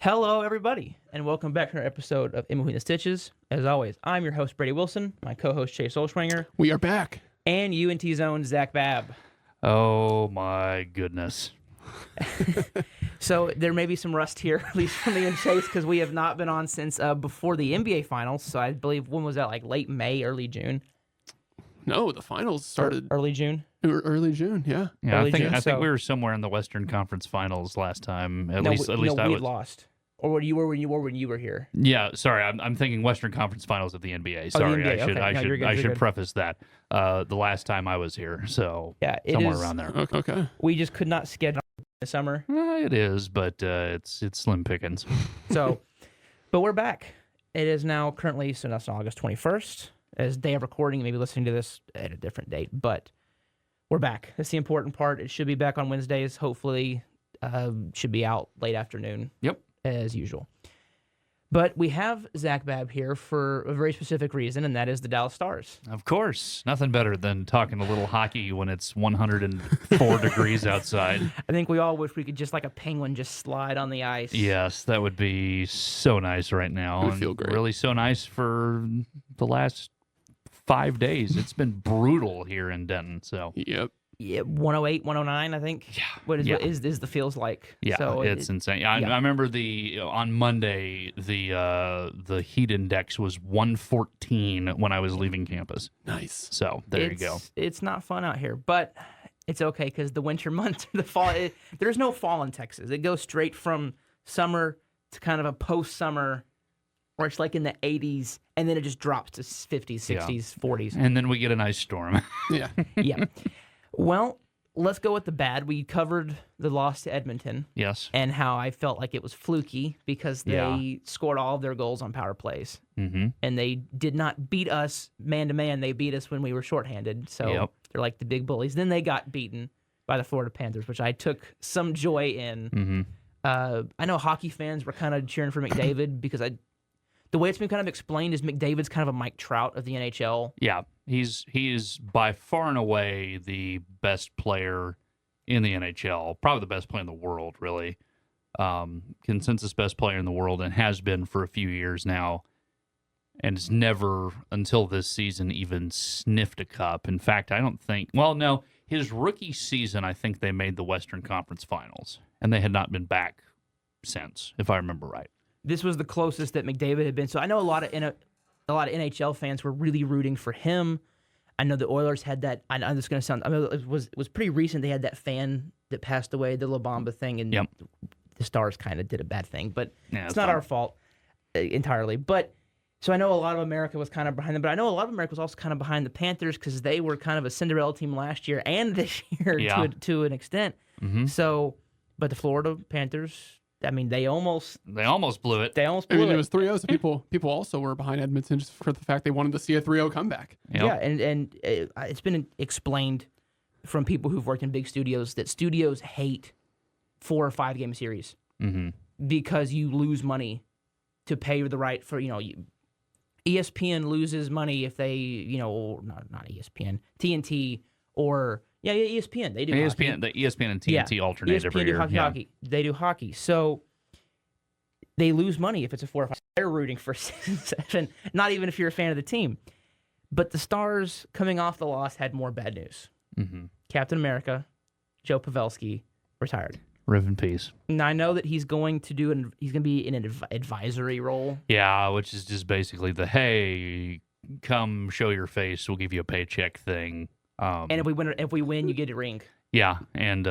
Hello, everybody, and welcome back to another episode of In Between the Stitches. As always, I'm your host, Brady Wilson, my co-host, Chase Olschwanger, We are back. and UNT Zone, Zac Babb. Oh, my goodness. So there may be some rust here, at least from me and Chase, because we have not been on since before the NBA Finals. So I believe, when was that, like late May, early June? No, the finals started Early June? early June. Yeah. Yeah, Early I think June, I so- think we were somewhere in the Western Conference Finals last time. At No, least I we was. lost. Or what you were when you were here. Yeah, sorry, I'm thinking Western Conference Finals of the NBA. Oh, the Sorry, NBA, I should okay. No, you're good, I you're should good. preface that. The last time I was here, so Yeah, it somewhere is- around there. Okay. We just could not schedule the summer. It is, but it's slim pickings. So, but we're back. It is now currently, so that's August 21st. As day of recording, maybe listening to this at a different date, but we're back. That's the important part. It should be back on Wednesdays. Hopefully, should be out late afternoon. Yep. As usual. But we have Zac Babb here for a very specific reason, and that is the Dallas Stars. Of course, nothing better than talking a little hockey when it's 104 degrees outside. I think we all wish we could just like a penguin just slide on the ice. Yes, that would be so nice right now. It would and feel great. Really so nice for the last 5 days. It's been brutal here in Denton. So Yep. Yeah, 108, 109, I think. Yeah, What is yeah. what is the feels like? yeah, So it's insane. Yeah, yeah. I remember on Monday the heat index was 114 when I was leaving campus. Nice. So there you go. It's not fun out here, but it's okay because the winter months, the fall, there's no fall in Texas. It goes straight from summer to kind of a post-summer, where it's like in the 80s, and then it just drops to 50s, 60s, 40s. And then we get an ice storm. Yeah. Yeah. Well, let's go with the bad. We covered the loss to Edmonton Yes. and how I felt like it was fluky because they Yeah. scored all of their goals on power plays. Mm-hmm. And they did not beat us man-to-man. They beat us when we were shorthanded. So Yep. they're like the big bullies. Then they got beaten by the Florida Panthers, which I took some joy in. Mm-hmm. I know hockey fans were kind of cheering for McDavid because the way it's been kind of explained is McDavid's kind of a Mike Trout of the NHL. Yeah, he's by far and away the best player in the NHL, probably the best player in the world, really. Consensus best player in the world, and has been for a few years now, and has never, until this season, even sniffed a cup. In fact, I don't think, well, no, his rookie season, I think they made the Western Conference Finals, and they had not been back since, if I remember right. This was the closest that McDavid had been. So I know a lot of NHL fans were really rooting for him. I know the Oilers had that. I know this is going to sound. I mean, it was pretty recent. They had that fan that passed away, the La Bamba thing, and Yep. the Stars kind of did a bad thing. But Yeah, it's not our fault entirely. But so I know a lot of America was kind of behind them, but I know a lot of America was also kind of behind the Panthers because they were kind of a Cinderella team last year and this year Yeah. to an extent. Mhm. So, but the Florida Panthers, I mean, they almost They almost blew it. blew I mean, it. it was 3-0, so people also were behind Edmonton just for the fact they wanted to see a 3-0 comeback. Yep. Yeah, and it's been explained from people who've worked in big studios that studios hate 4 or 5 game series Mm-hmm. because you lose money to pay the right for, ESPN loses money if they, not ESPN, TNT or ESPN. They do hockey. ESPN, the ESPN and TNT alternate ESPN every do year. hockey. They do hockey. So they lose money if it's a 4 or 5. They're rooting for 6 and 7, not even if you're a fan of the team. But the Stars, coming off the loss, had more bad news. Mm-hmm. Captain America, Joe Pavelski, retired. Rip in peace. Now, I know that he's going to be in an advisory role. Yeah, which is just basically the hey, come show your face, we'll give you a paycheck thing. And if we win, you get a ring. Yeah, and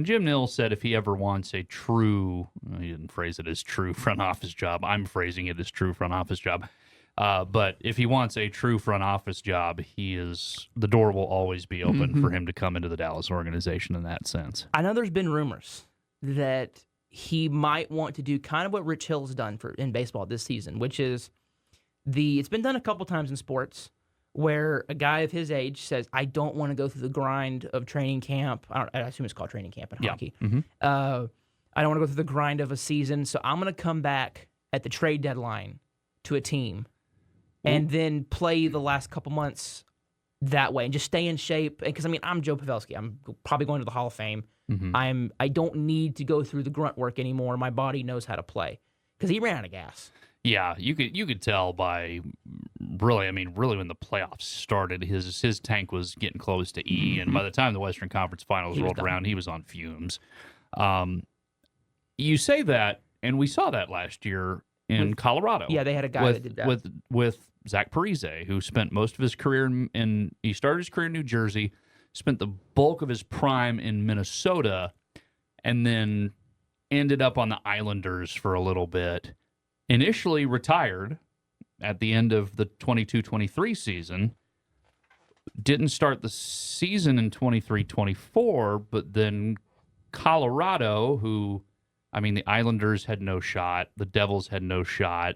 Jim Nill said if he ever wants a true, he didn't phrase it as true front office job. I'm phrasing it as true front office job. But if he wants a true front office job, the door will always be open for him to come into the Dallas organization in that sense. I know there's been rumors that he might want to do kind of what Rich Hill's done in baseball this season, which is it's been done a couple times in sports where a guy of his age says, I don't want to go through the grind of training camp. I assume it's called training camp in hockey. Mm-hmm. I don't want to go through the grind of a season, so I'm going to come back at the trade deadline to a team and then play the last couple months that way and just stay in shape. Because I mean, I'm Joe Pavelski. I'm probably going to the Hall of Fame. I don't need to go through the grunt work anymore. My body knows how to play because he ran out of gas. Yeah, you could tell by really when the playoffs started, his tank was getting close to E, and by the time the Western Conference Finals rolled around, he was on fumes. You say that, and we saw that last year in Colorado. Yeah, they had a guy that did that with Zach Parise, who spent most of his career he started his career in New Jersey, spent the bulk of his prime in Minnesota, and then ended up on the Islanders for a little bit. Initially retired at the end of the 22-23 season. Didn't start the season in 23-24, but then Colorado, the Islanders had no shot, the Devils had no shot,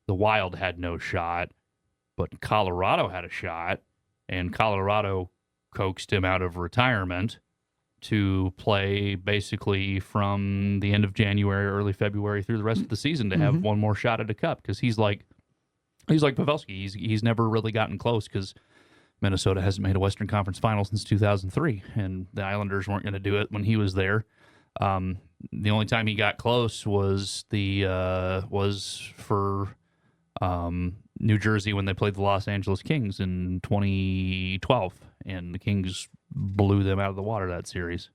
the Wild had no shot, but Colorado had a shot, and Colorado coaxed him out of retirement to play basically from the end of January, early February through the rest of the season to have one more shot at a cup, because he's like Pavelski. He's never really gotten close because Minnesota hasn't made a Western Conference Final since 2003, and the Islanders weren't going to do it when he was there. The only time he got close was for New Jersey when they played the Los Angeles Kings in 2012, and the Kings blew them out of the water that series.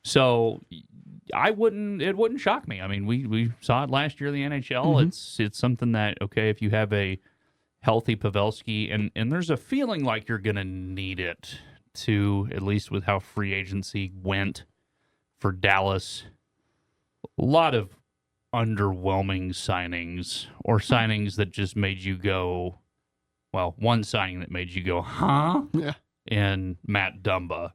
So it wouldn't shock me. I mean, we saw it last year in the NHL. It's something that, okay, if you have a healthy Pavelski, and there's a feeling like you're going to need it to, at least with how free agency went for Dallas. A lot of underwhelming signings, or signings that just made you go, well, one signing that made you go, huh? Yeah. And Matt Dumba.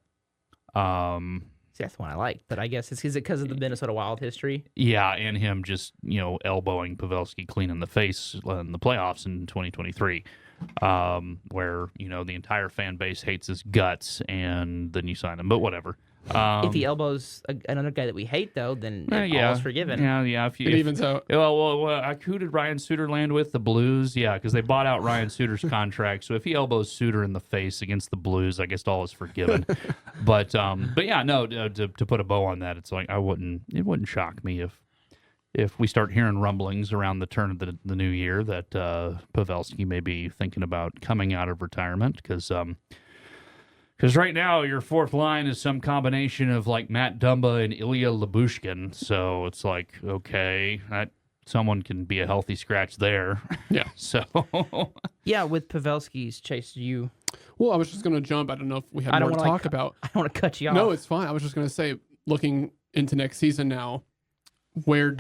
See, that's the one I like, but I guess is it because of the Minnesota Wild history? Yeah, and him just, elbowing Pavelski clean in the face in the playoffs in 2023, where, the entire fan base hates his guts, and then you sign him, but whatever. If he elbows another guy that we hate, though, then all is forgiven. Yeah. Even so. Well, who did Ryan Suter land with? The Blues? Yeah, because they bought out Ryan Suter's contract. So if he elbows Suter in the face against the Blues, I guess all is forgiven. But yeah, no. To put a bow on that, it's like it wouldn't shock me if we start hearing rumblings around the turn of the new year that Pavelski may be thinking about coming out of retirement, because right now, your fourth line is some combination of like Matt Dumba and Ilya Lyubushkin. So it's like, okay, someone can be a healthy scratch there. Yeah. So. Yeah, with Pavelski's Chase, Well, I was just going to jump. I don't know if we had more to talk about. I don't want to cut you off. No, it's fine. I was just going to say, looking into next season now, what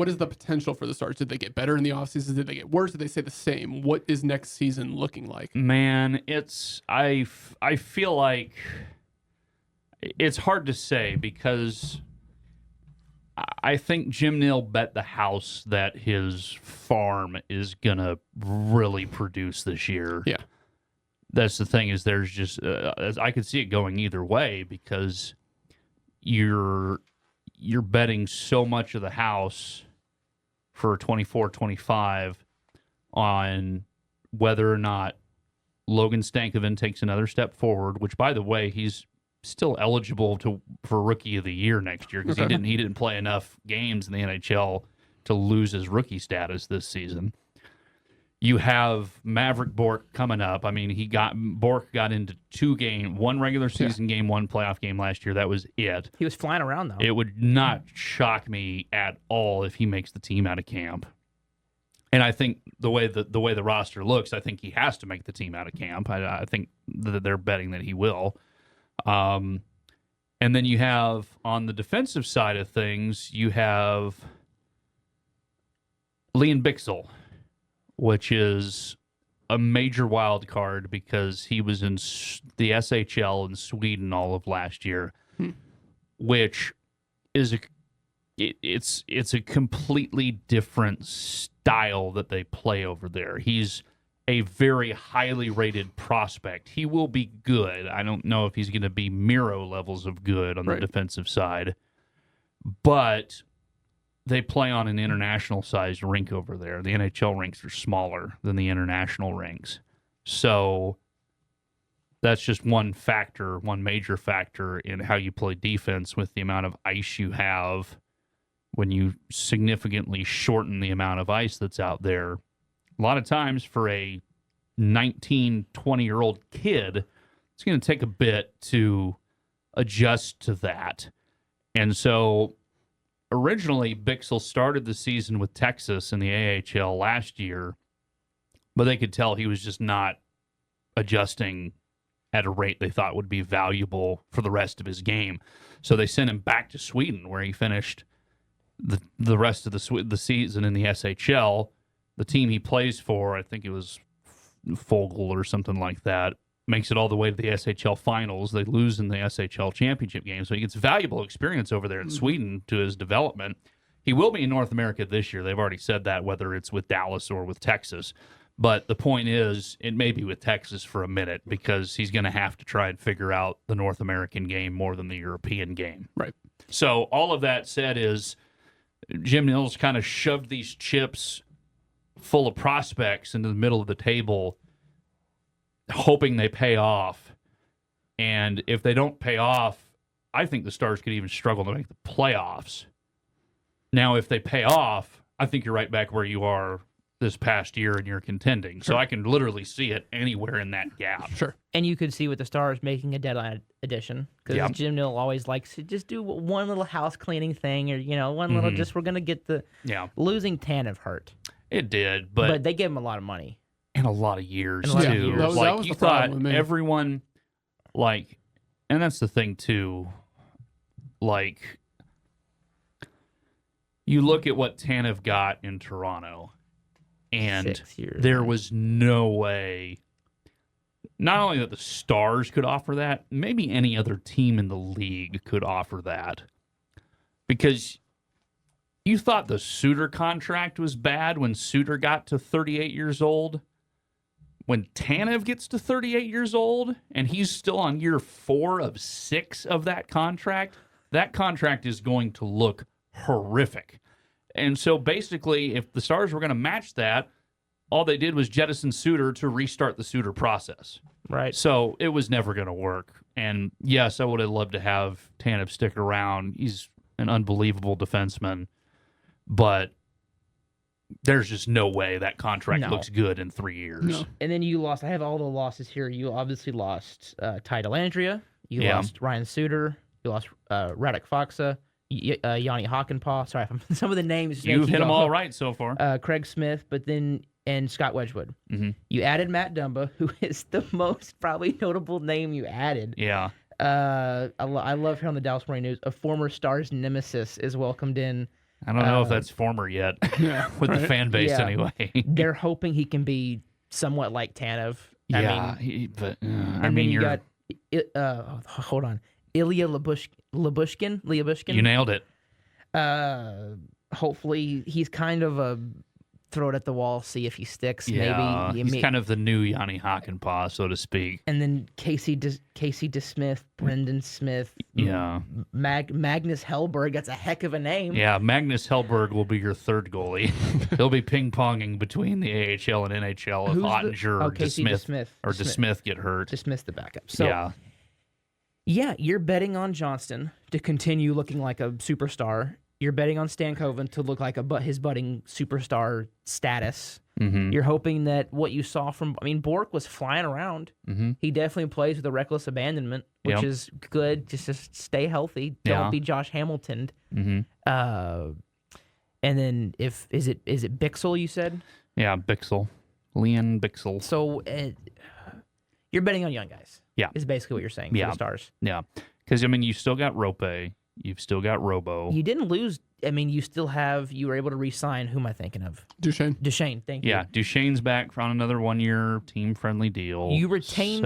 is the potential for the Stars? Did they get better in the offseason? Did they get worse? Did they stay the same? What is next season looking like? Man, I feel like it's hard to say, because I think Jim Neal bet the house that his farm is going to really produce this year. Yeah. That's the thing, is there's just I could see it going either way, because you're betting so much of the house for 24-25 on whether or not Logan Stankoven takes another step forward, which, by the way, he's still eligible for Rookie of the Year next year, because he didn't play enough games in the NHL to lose his rookie status this season. You have Maverick Bork coming up. I mean, Bork got into one regular season game, one playoff game last year. That was it. He was flying around, though. It would not shock me at all if he makes the team out of camp. And I think the way the roster looks, I think he has to make the team out of camp. I think that they're betting that he will. And then you have, on the defensive side of things, you have Liam Bichsel, which is a major wild card because he was in the SHL in Sweden all of last year, which is it's a completely different style that they play over there. He's a very highly rated prospect. He will be good. I don't know if he's going to be Miro levels of good on the defensive side, but they play on an international-sized rink over there. The NHL rinks are smaller than the international rinks. So that's just one factor, one major factor in how you play defense with the amount of ice you have. When you significantly shorten the amount of ice that's out there, a lot of times for a 19, 20-year-old kid, it's going to take a bit to adjust to that. And so originally, Bixel started the season with Texas in the AHL last year, but they could tell he was just not adjusting at a rate they thought would be valuable for the rest of his game. So they sent him back to Sweden, where he finished the rest of the season in the SHL. The team he plays for, I think it was Fogel or something like that, makes it all the way to the SHL finals. They lose in the SHL championship game, so he gets valuable experience over there in Sweden to his development. He will be in North America this year. They've already said that, whether it's with Dallas or with Texas. But the point is, it may be with Texas for a minute, because he's going to have to try and figure out the North American game more than the European game. Right. So all of that said is, Jim Nils kind of shoved these chips full of prospects into the middle of the table, hoping they pay off. And if they don't pay off, I think the Stars could even struggle to make the playoffs. Now, if they pay off, I think you're right back where you are this past year and you're contending. Sure. So I can literally see it anywhere in that gap. Sure. And you could see with the Stars making a deadline edition, because Jim Nill always likes to just do one little house cleaning thing, or one little we're going to get the losing Tanev hurt. It did, but they gave him a lot of money. And a lot of years, And a lot of too. years. That was you the problem thought with me. everyone, and that's the thing, too, you look at what Tanev got in Toronto, and 6 years. there was no way, not only that the Stars could offer that, maybe any other team in the league could offer that. Because you thought the Suter contract was bad when Suter got to 38 years old. When Tanev gets to 38 years old, and he's still on year 4 of 6 of that contract is going to look horrific. And so basically, if the Stars were going to match that, all they did was jettison Suter to restart the Suter process. Right. So it was never going to work. And yes, I would have loved to have Tanev stick around. He's an unbelievable defenseman. But there's just no way that contract looks good in 3 years. No. And then you lost. I have all the losses here. You obviously lost Ty Dellandrea. You lost Ryan Suter. You lost Radek Faksa. Yanni Hakanpää. Sorry, some of the names. You've hit them all right so far. Craig Smith, and Scott Wedgwood. Mm-hmm. You added Matt Dumba, who is the most probably notable name you added. Yeah. I love here on the Dallas Morning News, a former Stars nemesis is welcomed in. I don't know if that's former yet with the fan base anyway. They're hoping he can be somewhat like Tanev. I mean, you got hold on, Ilya Lyubushkin. You nailed it. Hopefully he's kind of a throw it at the wall, see if he sticks. Yeah, maybe he's kind of the new Yanni Hakanpää, so to speak. And then Casey DeSmith, Brendan Smith, Magnus Hellberg. That's a heck of a name. Yeah, Magnus Hellberg will be your third goalie. He'll be ping-ponging between the AHL and NHL if Ottinger or DeSmith get hurt. DeSmith's the backup. So, yeah, you're betting on Johnston to continue looking like a superstar. You're betting on Stankoven to look like his budding superstar status. Mm-hmm. You're hoping that what you saw Bork was flying around. Mm-hmm. He definitely plays with a reckless abandonment, which is good. Just stay healthy. Don't be Josh Hamilton. Mm-hmm. And then is it Bixel you said? Yeah, Bixel. Leon Bixel. So you're betting on young guys. Yeah. Is basically what you're saying for the Stars. Yeah. Because, you still got Rope. You've still got Robo. You didn't lose. You were able to re-sign, who am I thinking of? Duchesne, thank you. Yeah, Duchesne's back on another 1-year team-friendly deal. You retained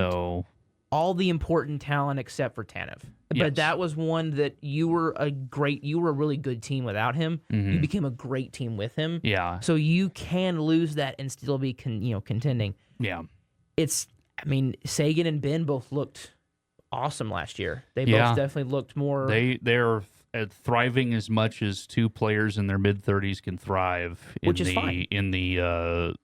all the important talent except for Tanev. But that was one that you were a really good team without him. Mm-hmm. You became a great team with him. Yeah. So you can lose that and still be contending. Yeah. Sagan and Ben both looked awesome last year. They both definitely looked more. They're thriving as much as two players in their mid-30s can thrive in Which is fine. in the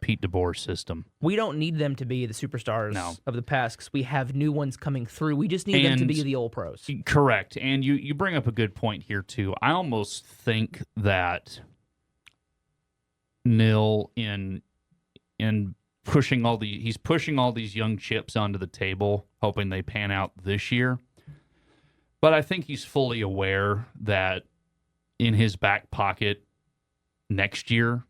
Pete DeBoer system. We don't need them to be the superstars No. of the past because we have new ones coming through. We just need them to And- be the old pros. Correct. And you bring up a good point here, too. I almost think that Nil in pushing he's pushing all these young chips onto the table, hoping they pan out this year. But I think he's fully aware that in his back pocket next year,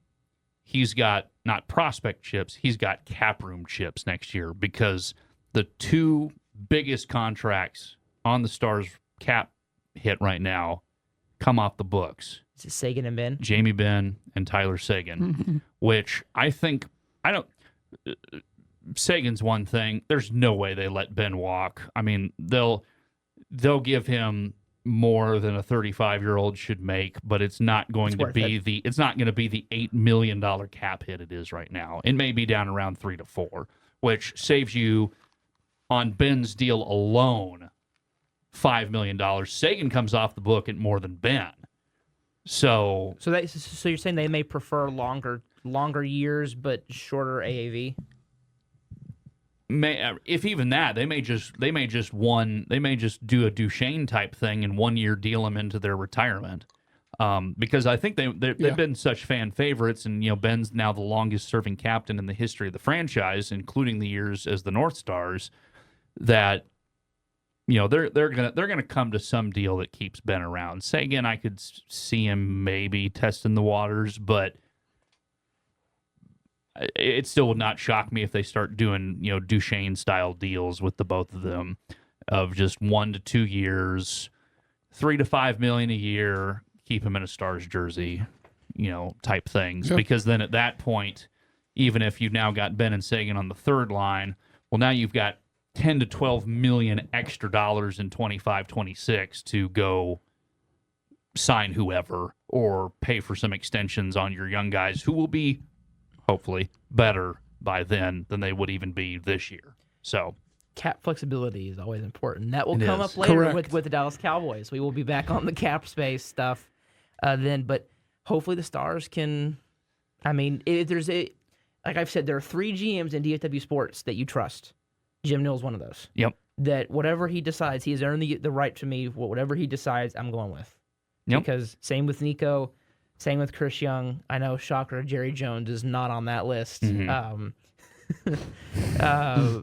he's got not prospect chips, he's got cap room chips next year because the two biggest contracts on the Stars cap hit right now come off the books. Is it Sagan and Ben? Jamie Benn and Tyler Sagan, which Sagan's one thing. There's no way they let Ben walk. I mean, they'll give him more than a 35-year-old should make, but it's not going to be the $8 million cap hit it is right now. It may be down around 3 to 4, which saves you on Ben's deal alone $5 million. Sagan comes off the book at more than Ben. So you're saying they may prefer longer years but shorter AAV? If even that, they may just do a Duchesne type thing and 1 year deal him into their retirement. Because I think they've been such fan favorites, and Ben's now the longest serving captain in the history of the franchise, including the years as the North Stars, that they're gonna come to some deal that keeps Ben around. Sagan, I could see him maybe testing the waters, but it still would not shock me if they start doing Duchesne style deals with the both of them, of just 1 to 2 years, $3 to $5 million a year, keep him in a Stars jersey, type things. Yep. Because then at that point, even if you've now got Ben and Sagan on the third line, well, now you've got $10 to $12 million extra dollars in 25-26 to go sign whoever or pay for some extensions on your young guys who will be hopefully better by then than they would even be this year. So cap flexibility is always important. That will come up later with the Dallas Cowboys. We will be back on the cap space stuff then, but hopefully the Stars can. I mean, like I've said, there are 3 GMs in DFW Sports that you trust. Jim Nill's one of those. Yep. That whatever he decides, he has earned the right to me. Whatever he decides, I'm going with. Yep. Because same with Nico, same with Chris Young. I know, shocker, Jerry Jones is not on that list. Mm-hmm.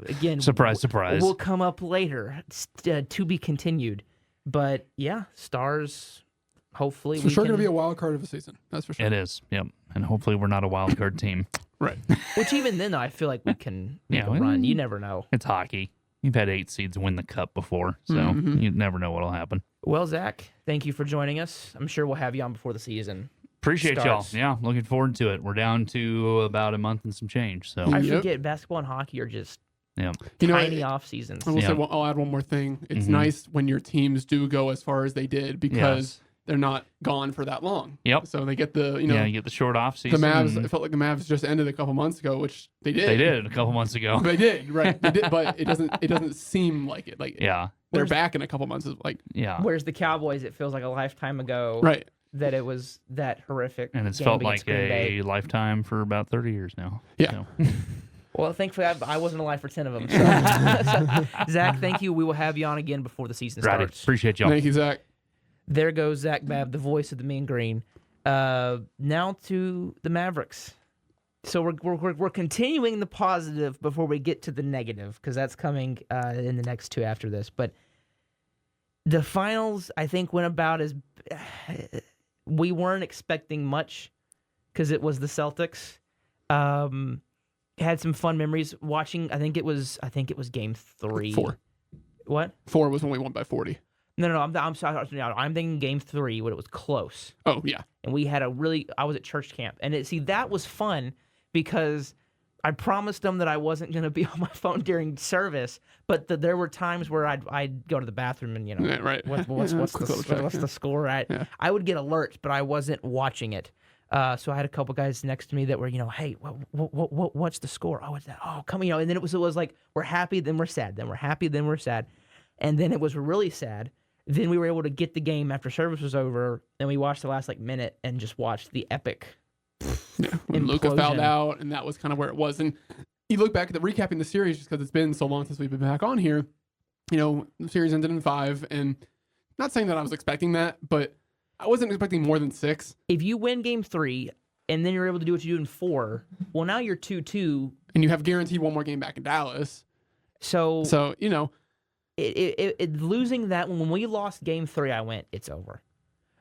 Again, surprise. Will come up later, to be continued. But yeah, Stars. Hopefully, it's going to be a wild card of a season. That's for sure. It is. Yep. And hopefully, we're not a wild card team. Right. Which even then, I feel like we can run. You never know. It's hockey. You've had 8 seeds win the cup before, so you never know what'll happen. Well, Zach, thank you for joining us. I'm sure we'll have you on before the season. Appreciate y'all. Yeah, looking forward to it. We're down to about a month and some change. So I forget basketball and hockey are just tiny off seasons. I will say, I'll add one more thing. It's nice when your teams do go as far as they did because they're not gone for that long. Yep. So they get the you get the short off season. The Mavs. It felt like the Mavs just ended a couple months ago, which they did. They did a couple months ago. They did, right? They did, but it doesn't seem like it. Like they're back in a couple months. Whereas the Cowboys, it feels like a lifetime ago. Right. That it was that horrific. And it's felt like a lifetime for about 30 years now. Yeah. So. Well, thankfully, I wasn't alive for 10 of them. So. Zach, thank you. We will have you on again before the season starts. Appreciate y'all. Thank you, Zach. There goes Zac Babb, the voice of the Mean Green. Now to the Mavericks. So we're continuing the positive before we get to the negative, because that's coming in the next 2 after this. But the finals, I think, went about as we weren't expecting much because it was the Celtics. Had some fun memories watching. I think it was Game 3. 4. What? 4 was when we won by 40. No. I'm sorry. I'm thinking Game 3 when it was close. Oh yeah. And we had I was at church camp, and that was fun because I promised them that I wasn't going to be on my phone during service, but there were times where I'd go to the bathroom and right. what's the score? I would get alerts, but I wasn't watching it. So I had a couple guys next to me that were, hey, what's the score? Oh, what's that? Oh, come, and then it was like we're happy, then we're sad, then we're happy, then we're sad, and then it was really sad. Then we were able to get the game after service was over, and we watched the last minute and just watched the epic. When Luka implosion. fouled out, and that was kind of where it was. And you look back at recapping the series, just because it's been so long since we've been back on here. The series ended in 5, and not saying that I was expecting that, but I wasn't expecting more than 6. If you win game 3 and then you're able to do what you do in 4, well, now you're 2-2. And you have guaranteed one more game back in Dallas. So it losing that when we lost game 3, I went, it's over.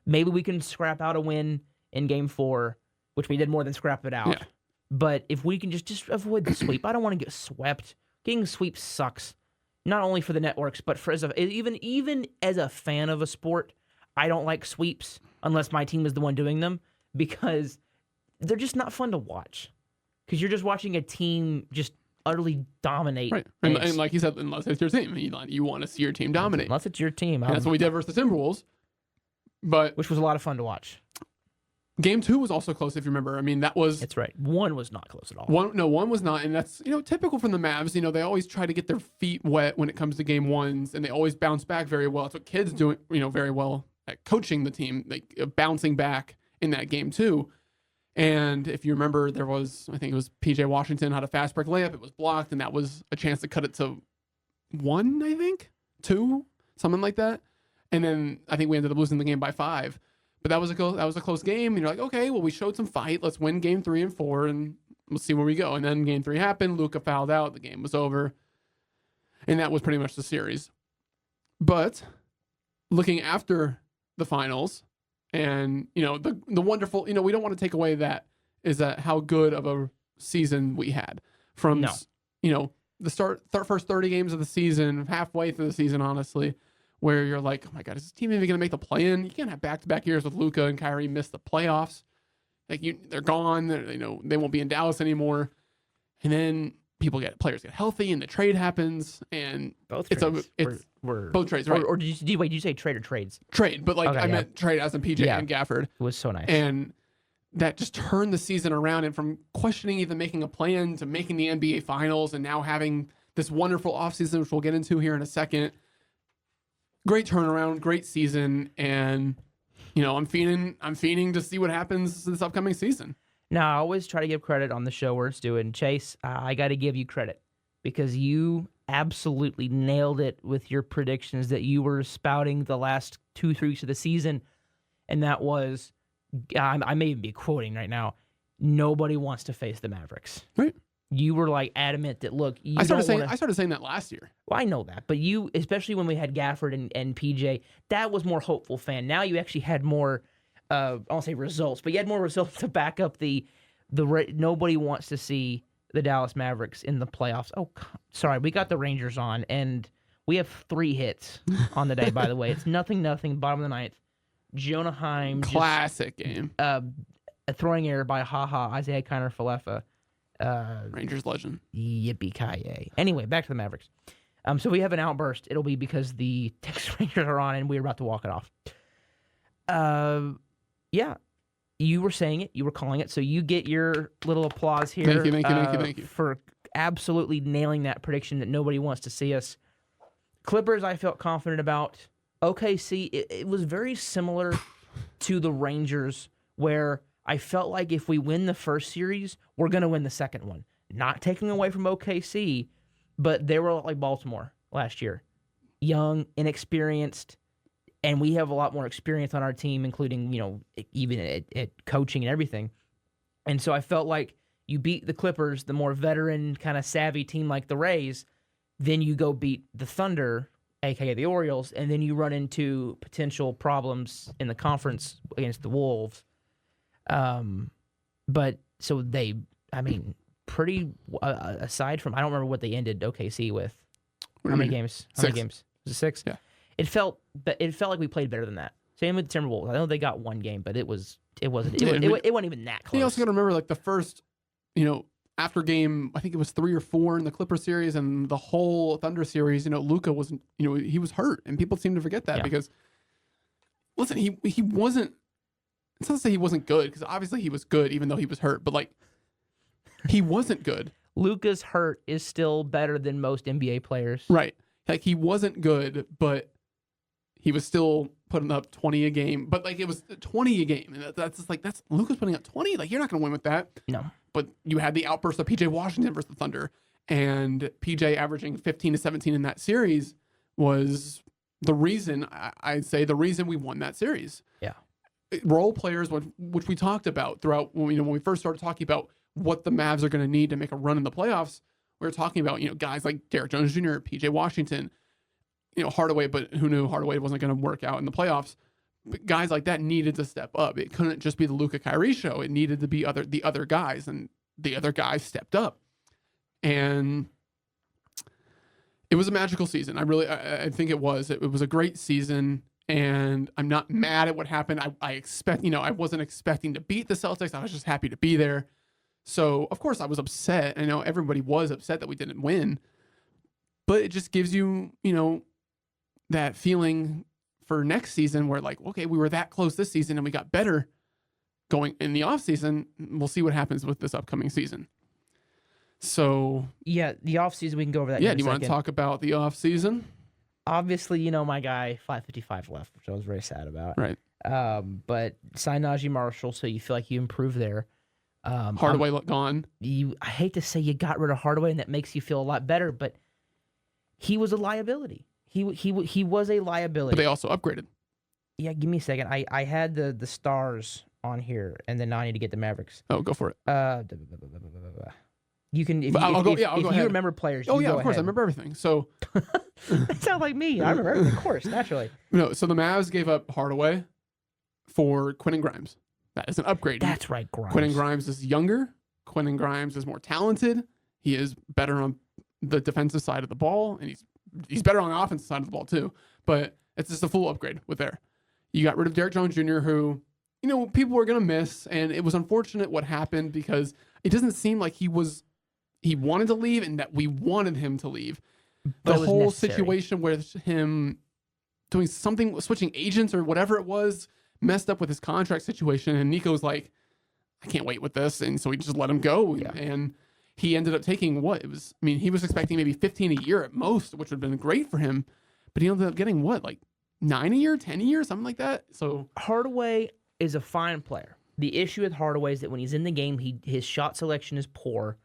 Maybe we can scrap out a win in game 4, which we did more than scrap it out. Yeah. But if we can just avoid the sweep, I don't want to get swept. Getting sweep sucks, not only for the networks, but for even as a fan of a sport, I don't like sweeps unless my team is the one doing them because they're just not fun to watch. Because you're just watching a team just utterly dominate. Right. And like you said, unless it's your team, you want to see your team dominate. Unless it's your team. And that's what we did versus the Timberwolves. But which was a lot of fun to watch. Game 2 was also close, if you remember. I mean, that was... That's right. 1 was not close at all. One was not, and that's, typical from the Mavs. They always try to get their feet wet when it comes to game 1s, and they always bounce back very well. That's what kids do, very well at coaching the team, bouncing back in that game 2. And if you remember, there was, I think it was PJ Washington had a fast break layup. It was blocked, and that was a chance to cut it to 1, I think, 2, something like that. And then I think we ended up losing the game by 5. But that was a close game, and you're like, okay, well, we showed some fight. Let's win game 3 and 4, and we'll see where we go. And then game 3 happened. Luka fouled out. The game was over, and that was pretty much the series. But looking after the finals, and the wonderful, we don't want to take away that is that how good of a season we had from the first 30 games of the season, halfway through the season, honestly. Where you're like, oh my God, is this team even going to make the play-in? You can't have back-to-back years with Luka and Kyrie miss the playoffs. They're gone. They won't be in Dallas anymore. And then players get healthy, and the trade happens, and both trades. Both trades, right? Or did you say trade or trades? Trade, but I meant trade as in PJ and Gafford. It was so nice, and that just turned the season around. And from questioning even making a plan to making the NBA Finals, and now having this wonderful offseason, which we'll get into here in a second. Great turnaround, great season, and I'm fiending to see what happens this upcoming season. Now, I always try to give credit on the show where it's due, and Chase, I got to give you credit because you absolutely nailed it with your predictions that you were spouting the last 2-3 weeks of the season, and that was, I may even be quoting right now, nobody wants to face the Mavericks. Right. You were adamant that I started saying that last year. Well, I know that, but you, especially when we had Gafford and PJ, that was more hopeful fan. Now you actually had more, I won't say results, but you had more results to back up the nobody wants to see the Dallas Mavericks in the playoffs. Oh, sorry, we got the Rangers on, and we have 3 hits on the day. By the way, it's 0-0, bottom of the 9th. Jonah Heim, classic game. A throwing error by Isaiah Kiner-Falefa. Rangers legend. Yippee-ki-yay. Anyway, back to the Mavericks. So we have an outburst. It'll be because the Texas Rangers are on and we're about to walk it off. Yeah, you were saying it. You were calling it. So you get your little applause here. Thank you. For absolutely nailing that prediction that nobody wants to see us. Clippers, I felt confident about. OKC, it was very similar to the Rangers where I felt like if we win the first series, we're going to win the second one. Not taking away from OKC, but they were like Baltimore last year. Young, inexperienced, and we have a lot more experience on our team, including, even at coaching and everything. And so I felt like you beat the Clippers, the more veteran, kind of savvy team like the Rays, then you go beat the Thunder, a.k.a. the Orioles, and then you run into potential problems in the conference against the Wolves. But so pretty aside from, I don't remember what they ended OKC with. How many games? 6. Was it 6? Yeah. It felt like we played better than that. Same with the Timberwolves. I know they got 1 game, but it wasn't even that close. You also got to remember the first, after game, I think it was 3 or 4 in the Clipper series and the whole Thunder series, Luka wasn't, he was hurt, and people seem to forget that because listen, he wasn't. It's not to say he wasn't good, because obviously he was good even though he was hurt, but he wasn't good. Luka's hurt is still better than most NBA players. Right. He wasn't good, but he was still putting up 20 a game, but like it was 20 a game. And that's just like, that's Luka's putting up 20. Like, you're not going to win with that. No. But you had the outburst of PJ Washington versus the Thunder, and PJ averaging 15 to 17 in that series was the reason, I'd say, the reason we won that series. Yeah. Role players, which we talked about throughout, when we first started talking about what the Mavs are going to need to make a run in the playoffs, we were talking about, guys like Derek Jones Jr., PJ Washington, Hardaway, but who knew Hardaway wasn't going to work out in the playoffs. But guys like that needed to step up. It couldn't just be the Luka Kyrie show. It needed to be the other guys, and the other guys stepped up. And it was a magical season. I think it was. It was a great season, and I'm not mad at what happened. I wasn't expecting to beat the Celtics. I was just happy to be there. So, of course, I was upset. I know everybody was upset that we didn't win. But it just gives you, that feeling for next season where, like, okay, we were that close this season and we got better going in the offseason. We'll see what happens with this upcoming season. So, yeah, the offseason, we can go over that. Yeah, do you want to talk about the offseason? Obviously, my guy, 555 left, which I was very sad about. Right. But sign Najee Marshall, so you feel like you improved there. Hardaway gone. I hate to say you got rid of Hardaway, and that makes you feel a lot better, but he was a liability. He was a liability. But they also upgraded. Yeah, give me a second. I had the stars on here, and then now I need to get the Mavericks. Oh, go for it. You can if you remember players. Oh yeah, of course, ahead. I remember everything. So that sounds like me. I remember everything, of course, naturally. No, so the Mavs gave up Hardaway for Quentin Grimes. That is an upgrade. That's right, Grimes. Quentin Grimes is younger. Quentin Grimes is more talented. He is better on the defensive side of the ball, and he's better on the offensive side of the ball too. But it's just a full upgrade with there. You got rid of Derek Jones Jr., who people were gonna miss, and it was unfortunate what happened because it doesn't seem like he wanted to leave and that we wanted him to leave. The whole necessary. situation with him doing something, switching agents or whatever it was, messed up with his contract situation. And Nico's like, I can't wait with this. And so we just let him go. Yeah. And he ended up taking he was expecting maybe 15 a year at most, which would have been great for him. But he ended up getting like 9 a year, 10 a year, something like that. So Hardaway is a fine player. The issue with Hardaway is that when he's in the game, his shot selection is poor.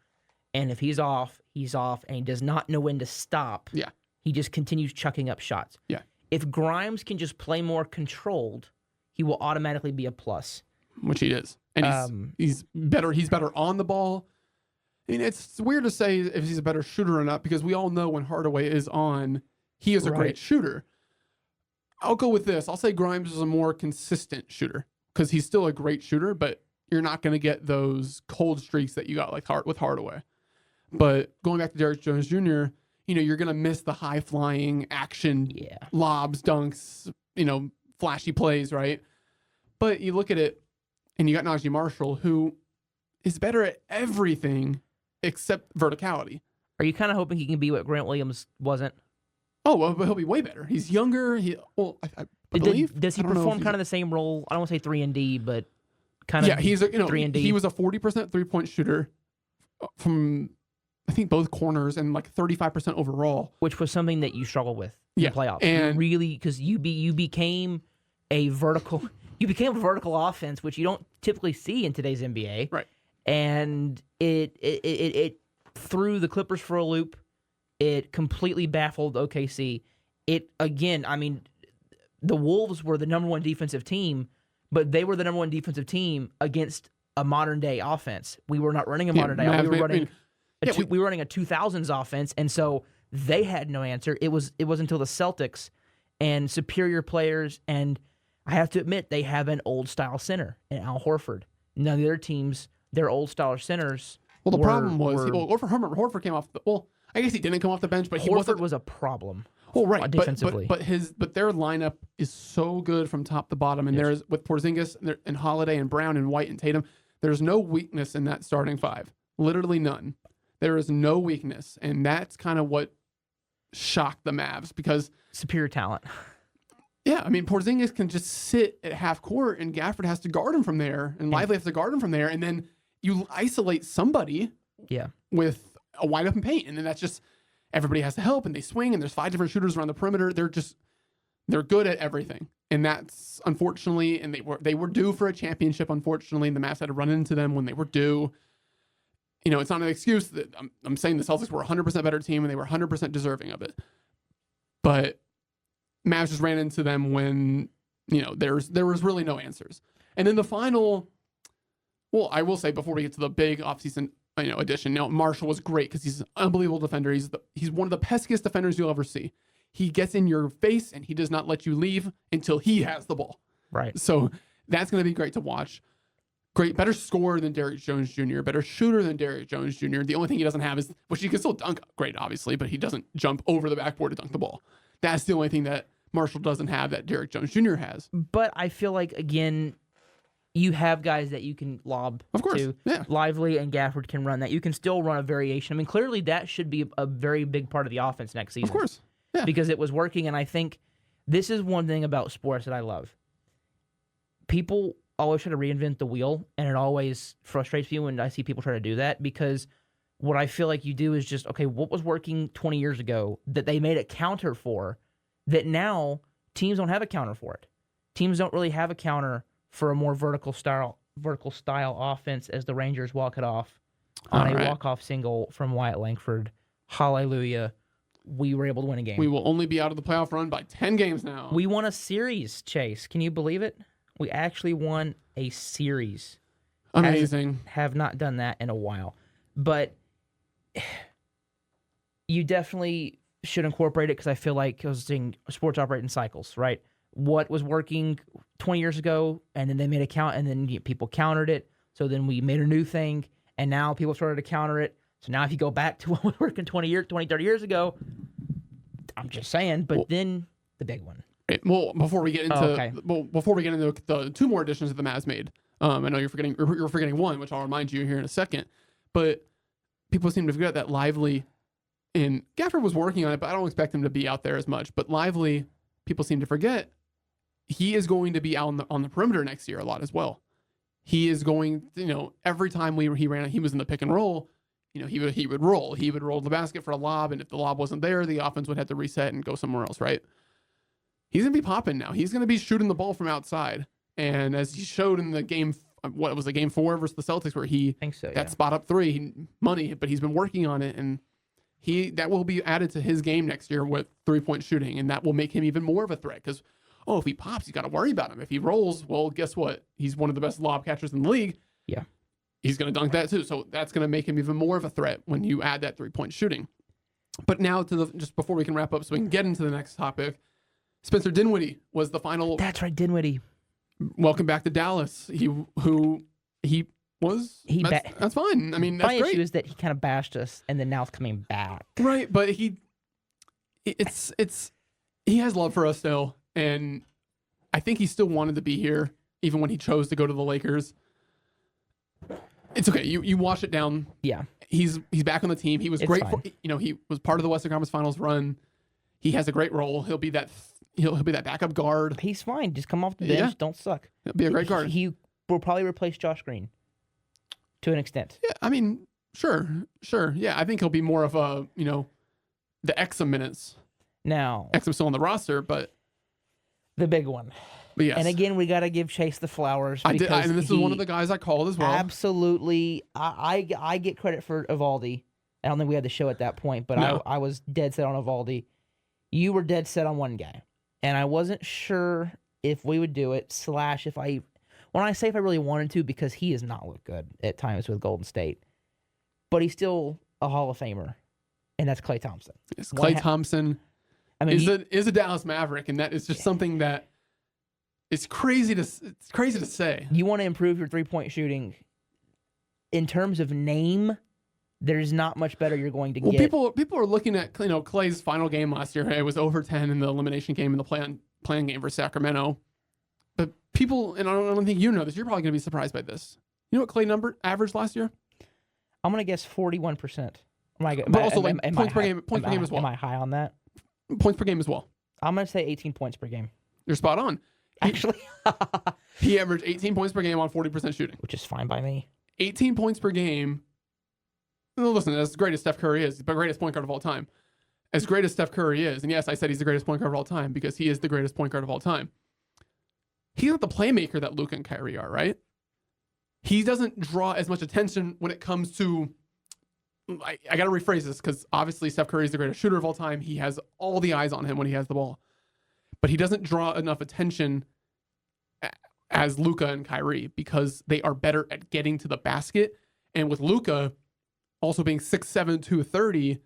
And if he's off, and he does not know when to stop. Yeah. He just continues chucking up shots. Yeah. If Grimes can just play more controlled, he will automatically be a plus. Which he is. And he's better. He's better on the ball. I mean, it's weird to say if he's a better shooter or not, because we all know when Hardaway is on, he is a great shooter. I'll go with this. I'll say Grimes is a more consistent shooter because he's still a great shooter, but you're not going to get those cold streaks that you got with Hardaway. But going back to Derek Jones Jr., you're going to miss the high-flying action, lobs, dunks, flashy plays, right? But you look at it, and you got Najee Marshall, who is better at everything except verticality. Are you kind of hoping he can be what Grant Williams wasn't? Oh, well, but he'll be way better. He's younger. I believe. Does he perform kind of the same role? I don't want to say 3-and-D, but kind of yeah, he's 3-and-D. He was a 40% three-point shooter from I think both corners and like 35% overall, which was something that you struggled with in the playoffs. And really, because you became a vertical offense, which you don't typically see in today's NBA. Right. And it threw the Clippers for a loop. It completely baffled OKC. The Wolves were the number one defensive team, but they were the number one defensive team against a modern day offense. We were not running a modern day. We were running a 2000s offense, and so they had no answer. It was until the Celtics and superior players, and I have to admit they have an old style center in Al Horford. None of the other teams, their old style centers. Well, the problem was Horford came off I guess he didn't come off the bench, but Horford was a problem. Well, right, defensively. but their lineup is so good from top to bottom, and there's with Porzingis and Holiday and Brown and White and Tatum, there's no weakness in that starting five. Literally none. There is no weakness, and that's kind of what shocked the Mavs because superior talent. Yeah, Porzingis can just sit at half court, and Gafford has to guard him from there, and Lively has to guard him from there, and then you isolate somebody. Yeah. With a wide open paint, and then that's just everybody has to help, and they swing, and there's 5 different shooters around the perimeter. They're good at everything. And that's unfortunately, and they were due for a championship, unfortunately, and the Mavs had to run into them when they were due. You know, it's not an excuse that I'm saying the Celtics were a 100% better team and they were 100% deserving of it. But Mavs just ran into them when, you know, there was really no answers. And then the final, well, I will say before we get to the big offseason, addition, Marshall was great because he's an unbelievable defender. He's one of the peskiest defenders you'll ever see. He gets in your face and he does not let you leave until he has the ball. Right. So that's going to be great to watch. Great, better scorer than Derrick Jones Jr., better shooter than Derrick Jones Jr. The only thing he doesn't have is, which he can still dunk great, obviously, but he doesn't jump over the backboard to dunk the ball. That's the only thing that Marshall doesn't have that Derrick Jones Jr. has. But I feel like, again, you have guys that you can lob Of course, to. yeah. Lively and Gafford can run that. You can still run a variation. I mean, clearly that should be a very big part of the offense next season. Of course, yeah. Because it was working, and I think this is one thing about sports that I love. People always try to reinvent the wheel, and it always frustrates me when I see people try to do that, because what I feel like you do is just, okay, what was working 20 years ago that they made a counter for, that now teams don't have a counter for it. Teams don't really have a counter for a more vertical style offense, as the Rangers walk it off on a walk-off single from Wyatt Langford. Hallelujah. We were able to win a game. We will only be out of the playoff run by 10 games now. We won a series, Chase. Can you believe it? We actually won a series. Amazing. Have not done that in a while. But you definitely should incorporate it, because I feel like I was saying sports operate in cycles, right? What was working 20 years ago, and then they made a count, and then people countered it. So then we made a new thing, and now people started to counter it. So now if you go back to what was working 20, 30 years ago, I'm just saying, but then the big one. Well, before we get into the two more additions that the Mavs made, I know you're forgetting one, which I'll remind you here in a second. But people seem to forget that Lively, and Gafford was working on it, but I don't expect him to be out there as much. But Lively, people seem to forget, he is going to be out on the perimeter next year a lot as well. He is going, every time he was in the pick and roll, he would roll. He would roll the basket for a lob, and if the lob wasn't there, the offense would have to reset and go somewhere else, right? He's going to be popping now. He's going to be shooting the ball from outside. And as he showed in the game, what was it, game 4 versus the Celtics, where spot up three, money, but he's been working on it, and that will be added to his game next year with 3-point shooting, and that will make him even more of a threat, because, if he pops, you got to worry about him. If he rolls, well, guess what? He's one of the best lob catchers in the league. Yeah. He's going to dunk that too. So that's going to make him even more of a threat when you add that 3-point shooting. But now just before we can wrap up so we can get into the next topic, Spencer Dinwiddie was the final. That's right, Dinwiddie. Welcome back to Dallas. That's fine. I mean, that's my great. issue is that he kind of bashed us, and then now it's coming back. Right, but he has love for us still, and I think he still wanted to be here, even when he chose to go to the Lakers. It's okay. You wash it down. Yeah, he's back on the team. He was great. He was part of the Western Conference Finals run. He has a great role. He'll be that backup guard. He's fine. Just come off the bench. Yeah. Don't suck. He'll be a great guard. He will probably replace Josh Green to an extent. Yeah, I mean, sure. Yeah, I think he'll be more of a, the Exum minutes. Now, Exum's still on the roster, but the big one. But yes. And again, we got to give Chase the flowers. And this is one of the guys I called as well. Absolutely. I get credit for Evaldi. I don't think we had the show at that point, but no. I was dead set on Evaldi. You were dead set on one guy. And I wasn't sure if we would do it, / if I really wanted to, because he has not looked good at times with Golden State. But he's still a Hall of Famer, and that's Klay Thompson. Yes, Klay Thompson is a Dallas Maverick, and that is just something that it's crazy to say. You want to improve your 3-point shooting. In terms of name, there's not much better you're going to get. People are looking at Klay's final game last year. It was over 10 in the elimination game in the play-in game for Sacramento. But people, and I don't think you know this, you're probably going to be surprised by this. You know what Klay averaged last year? I'm going to guess 41%. Points per game as well. Am I high on that? Points per game as well. I'm going to say 18 points per game. You're spot on. Actually. He averaged 18 points per game on 40% shooting. Which is fine by me. 18 points per game. Well, listen, as great as Steph Curry is, the greatest point guard of all time. as great as Steph Curry is, and yes, I said he's the greatest point guard of all time because he is the greatest point guard of all time. He's not the playmaker that Luka and Kyrie are, right? He doesn't draw as much attention when it comes to. I got to rephrase this because obviously Steph Curry is the greatest shooter of all time. He has all the eyes on him when he has the ball, but he doesn't draw enough attention as Luka and Kyrie because they are better at getting to the basket. And with Luka also being 6'7", 230,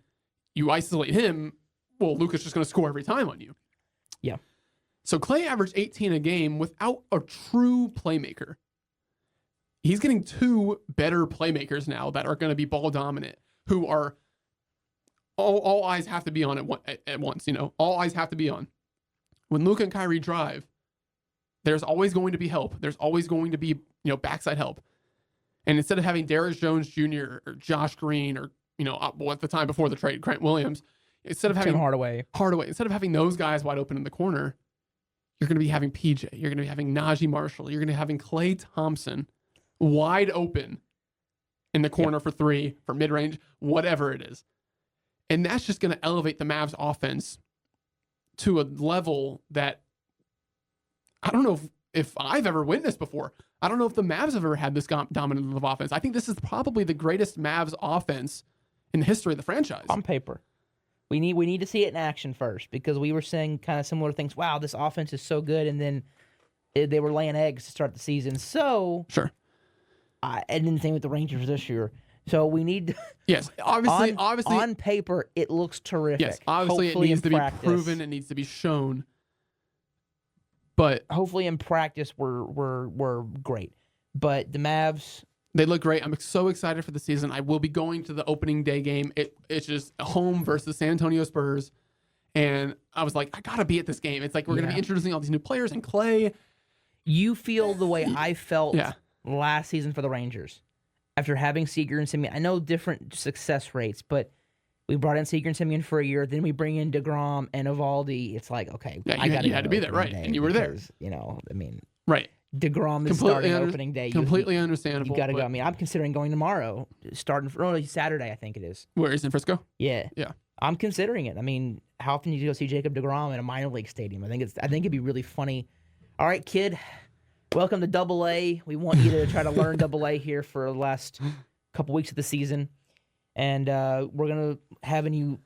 you isolate him, well, Luka's just going to score every time on you. Yeah. So Klay averaged 18 a game without a true playmaker. He's getting two better playmakers now that are going to be ball dominant, who are all eyes have to be on at once. All eyes have to be on. When Luka and Kyrie drive, there's always going to be help. There's always going to be backside help. And instead of having Darius Jones Jr. or Josh Green or at the time before the trade, Grant Williams, instead of having Tim Hardaway, instead of having those guys wide open in the corner, you're going to be having PJ. You're going to be having Najee Marshall. You're going to be having Klay Thompson wide open in the corner for three, for mid-range, whatever it is. And that's just going to elevate the Mavs offense to a level that I don't know if I've ever witnessed before. I don't know if the Mavs have ever had this dominant of offense. I think this is probably the greatest Mavs offense in the history of the franchise. On paper. We need to see it in action first because we were saying kind of similar things. Wow, this offense is so good, and then they were laying eggs to start the season. So sure. And then the same with the Rangers this year. So we need. Yes, obviously, on paper it looks terrific. Yes, obviously hopefully it needs to be practice, proven. It needs to be shown. But hopefully in practice we're great. But the Mavs, they look great. I'm so excited for the season. I will be going to the opening day game. It's just home versus San Antonio Spurs. And I was like, I got to be at this game. It's like we're going to be introducing all these new players and Klay. You feel the way I felt last season for the Rangers. After having Seager and Simeon, I know different success rates, but we brought in Seager and Simeon for a year. Then we bring in DeGrom and Evaldi. It's like, okay, I got you had to be there, right? And you were there. Right. DeGrom is starting opening day. Completely understandable. You got to go. I mean, I'm considering going tomorrow, starting for Saturday, I think it is. Where is in Frisco? Yeah. Yeah. I'm considering it. I mean, how often do you go see Jacob DeGrom in a minor league stadium? I think it'd be really funny. All right, kid. Welcome to Double A. We want you to try to learn Double A here for the last couple weeks of the season. And we're going to have you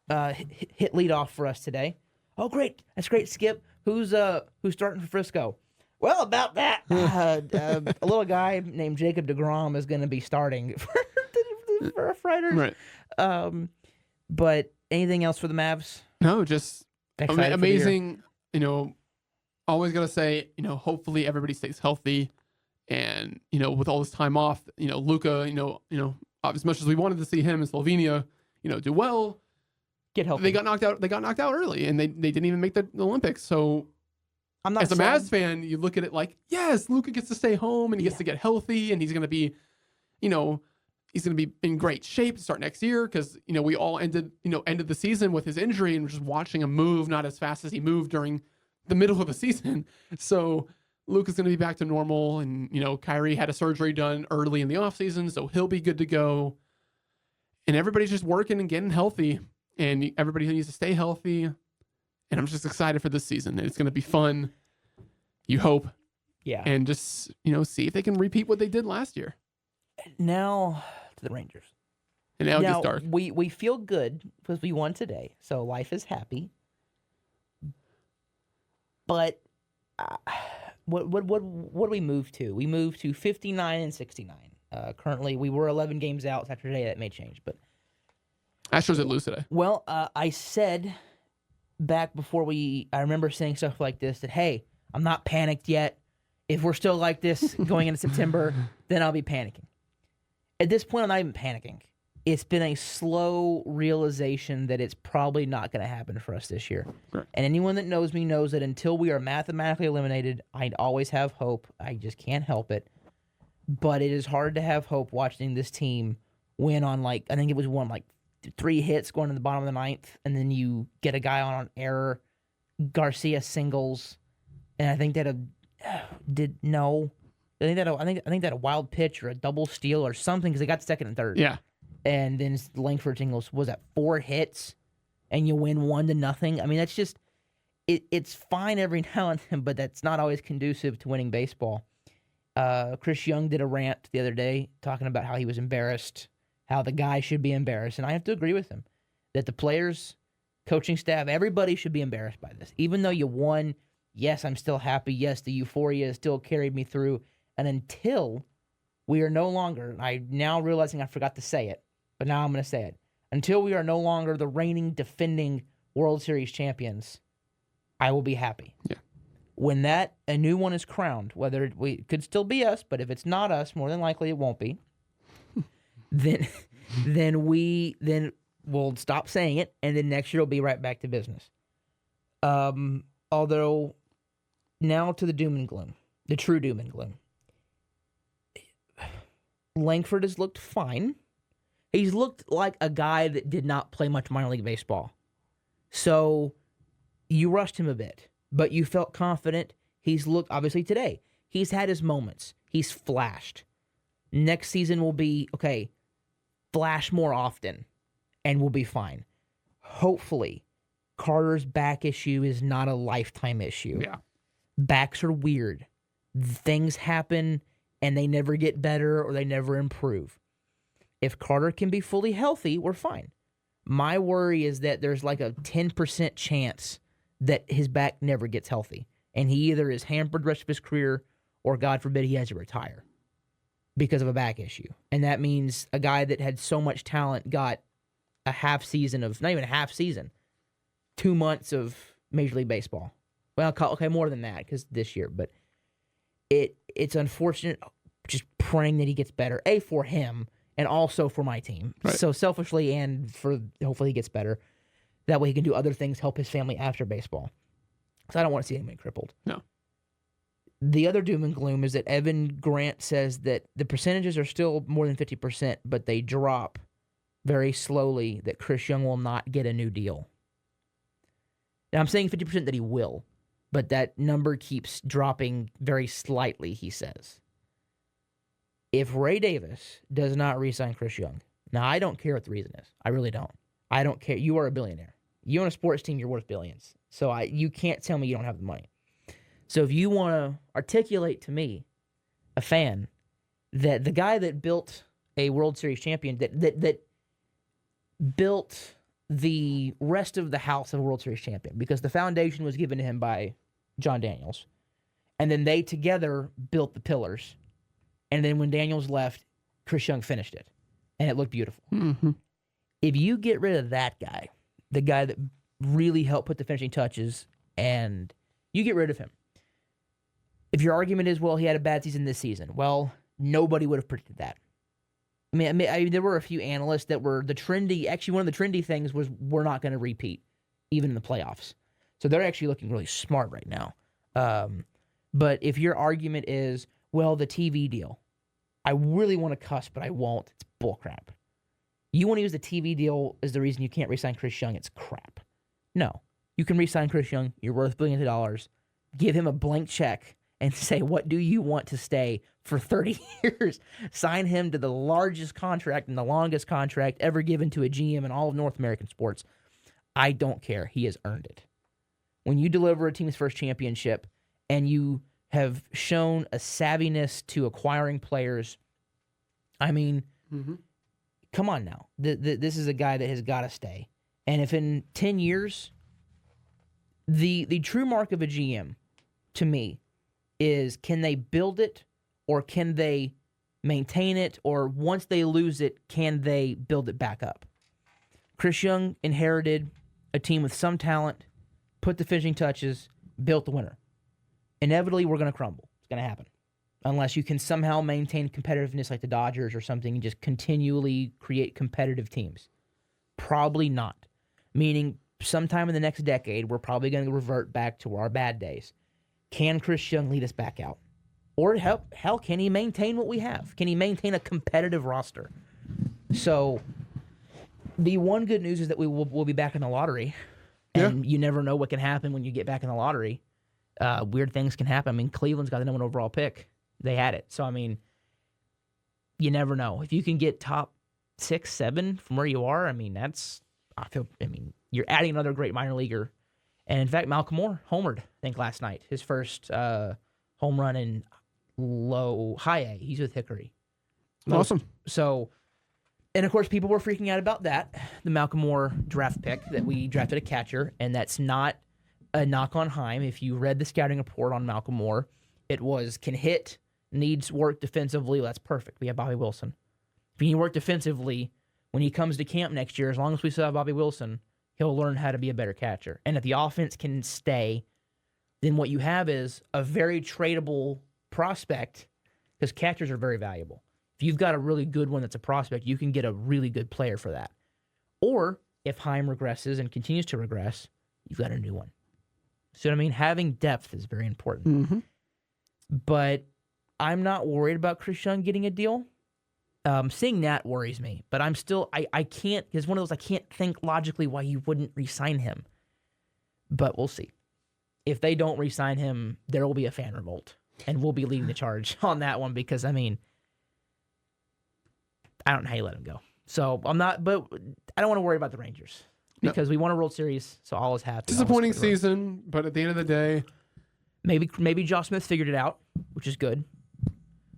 hit lead off for us today. Oh, great. That's great, Skip. Who's starting for Frisco? Well, about that, a little guy named Jacob DeGrom is going to be starting for Rough Riders. Right. But anything else for the Mavs? No, just amazing. Always got to say, hopefully everybody stays healthy. And, with all this time off, Luka, as much as we wanted to see him in Slovenia, do well, get healthy. They got knocked out early, and they didn't even make the Olympics. So, I'm not as a Mavs fan, you look at it like, yes, Luka gets to stay home and he gets to get healthy, and he's going to be, he's going to be in great shape to start next year because we all ended the season with his injury and just watching him move not as fast as he moved during the middle of the season. So Luka's going to be back to normal, and Kyrie had a surgery done early in the offseason, so he'll be good to go. And everybody's just working and getting healthy, and everybody needs to stay healthy. And I'm just excited for this season. It's going to be fun. You hope. Yeah. And just, see if they can repeat what they did last year. Now to the Rangers. And now it gets dark. We feel good because we won today, so life is happy. But what do we move to? We moved to 59 and 69. Currently, we were 11 games out. After today, that may change. But Astros at lose today. Well, I said back before I remember saying stuff like this that, hey, I'm not panicked yet. If we're still like this going into September, then I'll be panicking. At this point, I'm not even panicking. It's been a slow realization that it's probably not going to happen for us this year. Right. And anyone that knows me knows that until we are mathematically eliminated, I always have hope. I just can't help it. But it is hard to have hope watching this team win on, I think it was 3 hits going to the bottom of the ninth, and then you get a guy on an error. Garcia singles, and I think that I think that a wild pitch or a double steal or something because they got second and third. Yeah. And then Langford singles was that 4 hits and you win 1-0. I mean, that's just it's fine every now and then, but that's not always conducive to winning baseball. Chris Young did a rant the other day talking about how he was embarrassed, how the guy should be embarrassed, and I have to agree with him that the players, coaching staff, everybody should be embarrassed by this. Even though you won, yes, I'm still happy. Yes, the euphoria still carried me through, and until we are no longer, I now realizing I forgot to say it, but now I'm going to say it. Until we are no longer the reigning, defending World Series champions, I will be happy. Yeah. When a new one is crowned, whether it could still be us, but if it's not us, more than likely it won't be, then we'll stop saying it, and then next year we'll be right back to business. Although, now to the doom and gloom, the true doom and gloom. Langford has looked fine. He's looked like a guy that did not play much minor league baseball. So you rushed him a bit, but you felt confident. He's looked, obviously today, he's had his moments. He's flashed. Next season will be, okay, flash more often, and we'll be fine. Hopefully, Carter's back issue is not a lifetime issue. Yeah. Backs are weird. Things happen, and they never get better or they never improve. If Carter can be fully healthy, we're fine. My worry is that there's like a 10% chance that his back never gets healthy, and he either is hampered the rest of his career or, God forbid, he has to retire because of a back issue. And that means a guy that had so much talent got a half season of, not even a half season, 2 months of Major League Baseball. Well, okay, more than that because this year, but it's unfortunate. Just praying that he gets better, A, for him and also for my team. Right. So selfishly and for hopefully he gets better. That way he can do other things, help his family after baseball. Because I don't want to see anybody crippled. No. The other doom and gloom is that Evan Grant says that the percentages are still more than 50%, but they drop very slowly, that Chris Young will not get a new deal. Now, I'm saying 50% that he will, but that number keeps dropping very slightly, he says. If Ray Davis does not re-sign Chris Young, now I don't care what the reason is. I really don't. I don't care. You are a billionaire. You own a sports team, you're worth billions. So you can't tell me you don't have the money. So if you want to articulate to me, a fan, that the guy that built a World Series champion, that built the rest of the house of a World Series champion, because the foundation was given to him by John Daniels, and then they together built the pillars, and then when Daniels left, Chris Young finished it, and it looked beautiful. Mm-hmm. If you get rid of that guy, the guy that really helped put the finishing touches, and you get rid of him, if your argument is, well, he had a bad season this season, well, nobody would have predicted that. I mean, there were a few analysts that were actually one of the trendy things was we're not going to repeat, even in the playoffs. So they're actually looking really smart right now. But if your argument is, well, the TV deal, I really want to cuss, but I won't. It's bullcrap. You want to use the TV deal as the reason you can't re-sign Chris Young. It's crap. No. You can re-sign Chris Young. You're worth billions of dollars. Give him a blank check and say, what do you want to stay for 30 years? Sign him to the largest contract and the longest contract ever given to a GM in all of North American sports. I don't care. He has earned it. When you deliver a team's first championship and you have shown a savviness to acquiring players, I mean, come on now. This is a guy that has got to stay. And if in 10 years, the true mark of a GM, to me, is can they build it or can they maintain it, or once they lose it, can they build it back up? Chris Young inherited a team with some talent, put the finishing touches, built the winner. Inevitably, we're going to crumble. It's going to happen. Unless you can somehow maintain competitiveness like the Dodgers or something and just continually create competitive teams. Probably not. Meaning, sometime in the next decade, we're probably going to revert back to our bad days. Can Chris Young lead us back out? Or hell, can he maintain what we have? Can he maintain a competitive roster? So, the one good news is that we'll be back in the lottery. And you never know what can happen when you get back in the lottery. Weird things can happen. I mean, Cleveland's got the number 1 overall pick. They had it. So, I mean, you never know. If you can get top 6, 7 from where you are, I mean, You're adding another great minor leaguer. And in fact, Malcolm Moore homered, I think, last night. His first home run in high A. He's with Hickory. Awesome. So, and of course, people were freaking out about that, the Malcolm Moore draft pick, that we drafted a catcher, and that's not a knock on Heim. If you read the scouting report on Malcolm Moore, it was can hit, needs work defensively. That's perfect. We have Bobby Wilson. If you need work defensively, when he comes to camp next year, as long as we still have Bobby Wilson, he'll learn how to be a better catcher. And if the offense can stay, then what you have is a very tradable prospect, because catchers are very valuable. If you've got a really good one that's a prospect, you can get a really good player for that. Or if Heim regresses and continues to regress, you've got a new one. See what I mean? Having depth is very important. Mm-hmm. But I'm not worried about Chris Young getting a deal. Seeing that worries me. But I'm still, I can't, it's one of those, I can't think logically why you wouldn't re-sign him. But we'll see. If they don't re-sign him, there will be a fan revolt. And we'll be leading the charge on that one because, I mean, I don't know how you let him go. So I'm not, but I don't want to worry about the Rangers because we won a World Series, so all is happy. Disappointing season, but at the end of the day, maybe Josh Smith figured it out, which is good.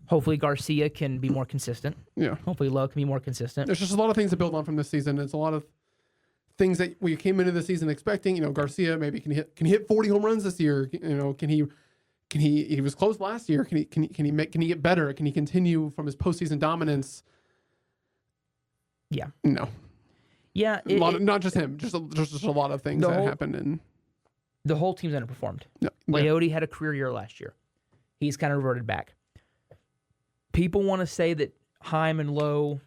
Hopefully Garcia can be more consistent. Yeah. Hopefully Lowe can be more consistent. There's just a lot of things to build on from this season. It's a lot of things that we came into the season expecting. You know, Garcia maybe can he hit 40 home runs this year? You know, can he was close last year? Can he get better? Can he continue from his postseason dominance? Yeah. No. Yeah. Not just him. Just a lot of things that happened. And the whole team's underperformed. No, Leote had a career year last year. He's kind of reverted back. People want to say that Heim and Lowe,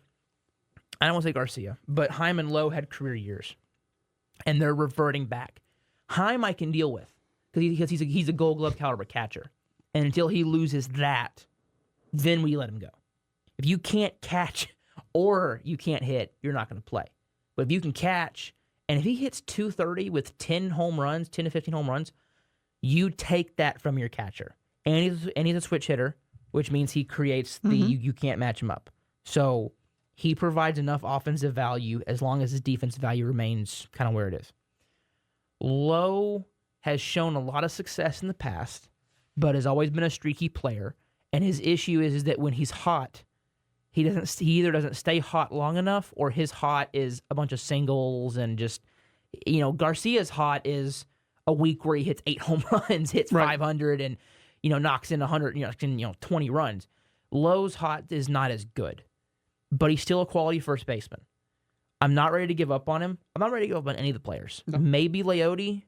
I don't want to say Garcia, but Heim and Lowe had career years, and they're reverting back. Heim I can deal with because he's a Gold Glove caliber catcher, and until he loses that, then we let him go. If you can't catch or you can't hit, you're not going to play. But if you can catch, and if he hits 230 with 10 to 15 home runs, you take that from your catcher. And he's a switch hitter, which means he creates the you can't match him up. So he provides enough offensive value as long as his defensive value remains kind of where it is. Lowe has shown a lot of success in the past, but has always been a streaky player. And his issue is that when he's hot, he either doesn't stay hot long enough, or his hot is a bunch of singles and just, you know, Garcia's hot is a week where he hits 8 home runs, hits 500, and knocks in 100, 20 runs. Lowe's hot is not as good, but he's still a quality first baseman. I'm not ready to give up on him. I'm not ready to give up on any of the players. No. Maybe Leote,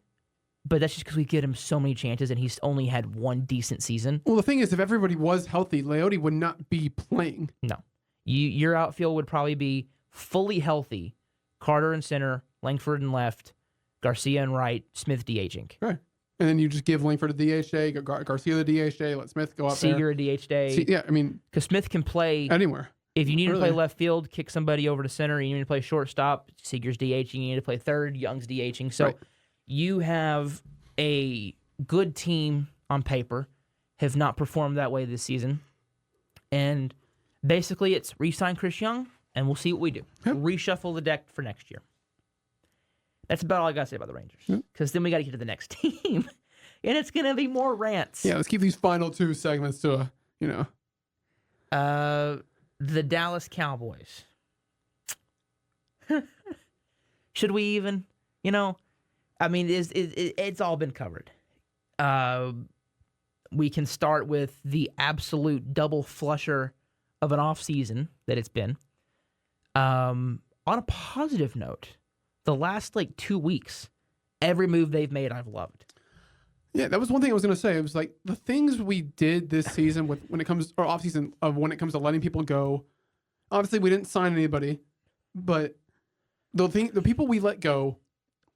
but that's just because we give him so many chances, and he's only had one decent season. Well, the thing is, if everybody was healthy, Leote would not be playing. No. Your outfield would probably be fully healthy. Carter in center, Langford in left, Garcia in right, Smith DHing. Right. And then you just give Langford a DH day, Garcia the DH day, let Smith go up Seager there. a DH day. Yeah, I mean, because Smith can play anywhere. If you need to play left field, kick somebody over to center. You need to play shortstop, Seager's DHing. You need to play third, Young's DHing. So you have a good team on paper, have not performed that way this season. And basically it's re-sign Chris Young, and we'll see what we do. Yep. Reshuffle the deck for next year. That's about all I got to say about the Rangers. Because then we got to get to the next team. And it's going to be more rants. Yeah, let's keep these final 2 segments to, the Dallas Cowboys. Should we even? I mean, it's all been covered. We can start with the absolute double flusher of an offseason that it's been. On a positive note, the last 2 weeks, every move they've made, I've loved. Yeah, that was one thing I was going to say. It was like the things we did this season when it comes to letting people go. Obviously, we didn't sign anybody, but the people we let go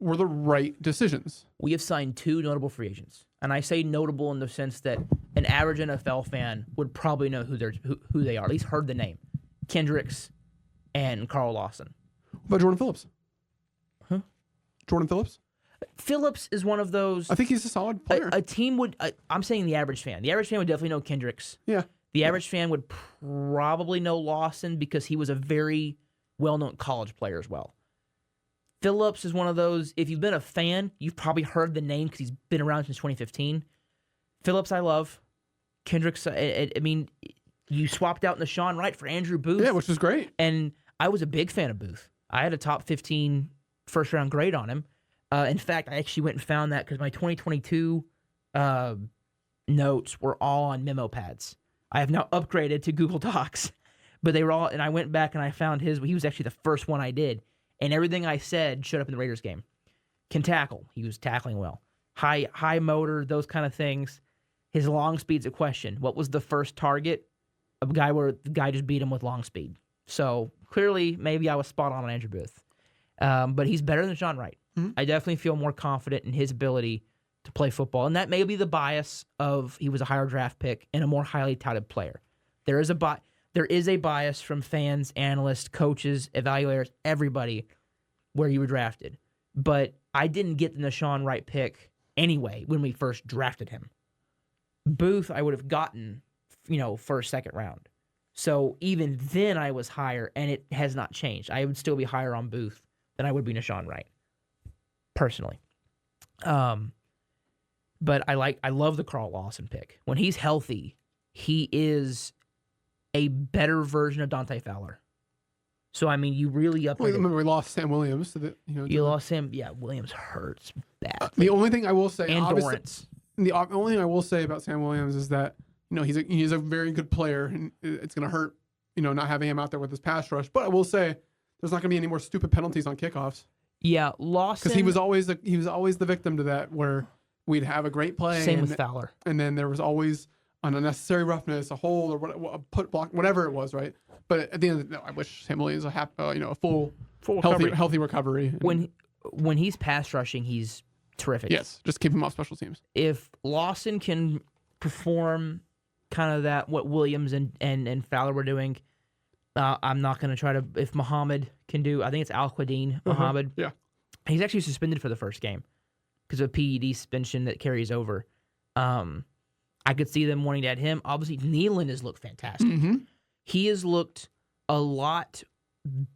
were the right decisions. We have signed 2 notable free agents, and I say notable in the sense that an average NFL fan would probably know who they are, at least heard the name: Kendricks and Carl Lawson. What about Jordan Phillips? Huh? Jordan Phillips? Phillips is one of those. I think he's a solid player. A team would. I'm saying the average fan. The average fan would definitely know Kendricks. Yeah. The average fan would probably know Lawson because he was a very well-known college player as well. Phillips is one of those, if you've been a fan, you've probably heard the name because he's been around since 2015. Phillips, I love. Kendricks, I mean, you swapped out Nashawn Wright for Andrew Booth. Yeah, which was great. And I was a big fan of Booth. I had a top 15 first-round grade on him. In fact, I actually went and found that because my 2022 notes were all on memo pads. I have now upgraded to Google Docs, but they were all, and I went back and I found his. He was actually the first one I did, and everything I said showed up in the Raiders game. Can tackle. He was tackling well. High motor, those kind of things. His long speed's a question. What was the first target? A guy where the guy just beat him with long speed. So clearly, maybe I was spot on Andrew Booth. But he's better than Sean Wright. Mm-hmm. I definitely feel more confident in his ability to play football. And that may be the bias of he was a higher draft pick and a more highly touted player. There is a bias from fans, analysts, coaches, evaluators, everybody where you were drafted. But I didn't get the Nashawn Wright pick anyway when we first drafted him. Booth, I would have gotten, first, second round. So even then I was higher, and it has not changed. I would still be higher on Booth than I would be Nashawn Wright, personally. But I love the Carl Lawson pick. When he's healthy, he is a better version of Dante Fowler. So, I mean, you really upgraded. Remember, we lost Sam Williams. To the, you lost Sam. Yeah, Williams hurts bad. The only thing I will say, and Dorrance. The only thing I will say about Sam Williams is that he's a very good player, and it's going to hurt not having him out there with his pass rush. But I will say there's not going to be any more stupid penalties on kickoffs. Yeah, Lawson, because he was always the victim to that, where we'd have a great play. Same with Fowler, and then there was always an unnecessary roughness, a hold, or a put block, whatever it was, right? But at the end of the day, I wish Sam Williams a full healthy recovery. When he's pass rushing, he's terrific. Yes, just keep him off special teams. If Lawson can perform kind of that what Williams and Fowler were doing, I'm not going to try to. If Muhammad can do, I think it's Al-Quadin Muhammad. Yeah, he's actually suspended for the first game because of a PED suspension that carries over. I could see them wanting to add him. Obviously, Nealon has looked fantastic. Mm-hmm. He has looked a lot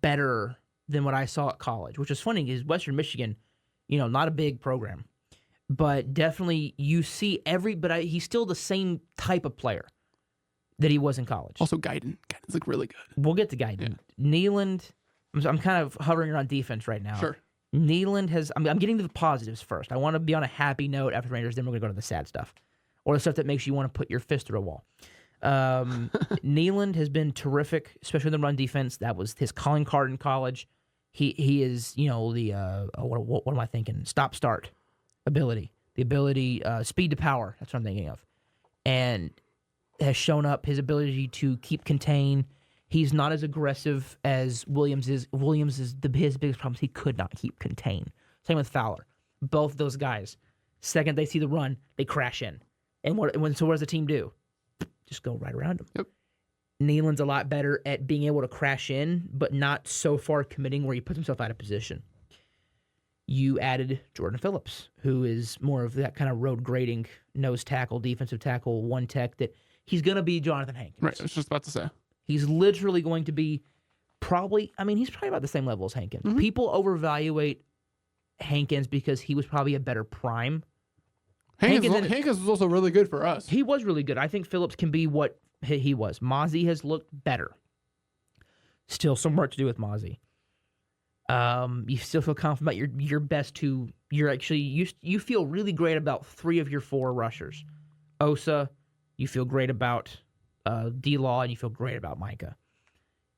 better than what I saw at college, which is funny because Western Michigan, not a big program, but definitely you see but he's still the same type of player that he was in college. Also, Guyton look really good. We'll get to Guyton. Yeah. Nealon, I'm kind of hovering around defense right now. Sure. Nealon I'm getting to the positives first. I want to be on a happy note after Rangers, then we're going to go to the sad stuff. Or the stuff that makes you want to put your fist through a wall. Nealon has been terrific, especially in the run defense. That was his calling card in college. He is, what am I thinking? Stop-start ability. The ability, speed to power. That's what I'm thinking of. And has shown up his ability to keep contain. He's not as aggressive as Williams is. Williams is his biggest problem is he could not keep contain. Same with Fowler. Both those guys. Second they see the run, they crash in. And what does the team do? Just go right around him. Yep. Nealon's a lot better at being able to crash in, but not so far committing where he puts himself out of position. You added Jordan Phillips, who is more of that kind of road grading, nose tackle, defensive tackle, one tech that he's going to be Jonathan Hankins. Right, I was just about to say. He's literally going to be he's probably about the same level as Hankins. Mm-hmm. People overvaluate Hankins because he was probably a better prime. Hankins was also really good for us. He was really good. I think Phillips can be what he was. Mozzie has looked better. Still some work to do with Mozzie. You still feel confident about your best two. You feel really great about 3 of your 4 rushers. Osa, you feel great about D-Law, and you feel great about Micah.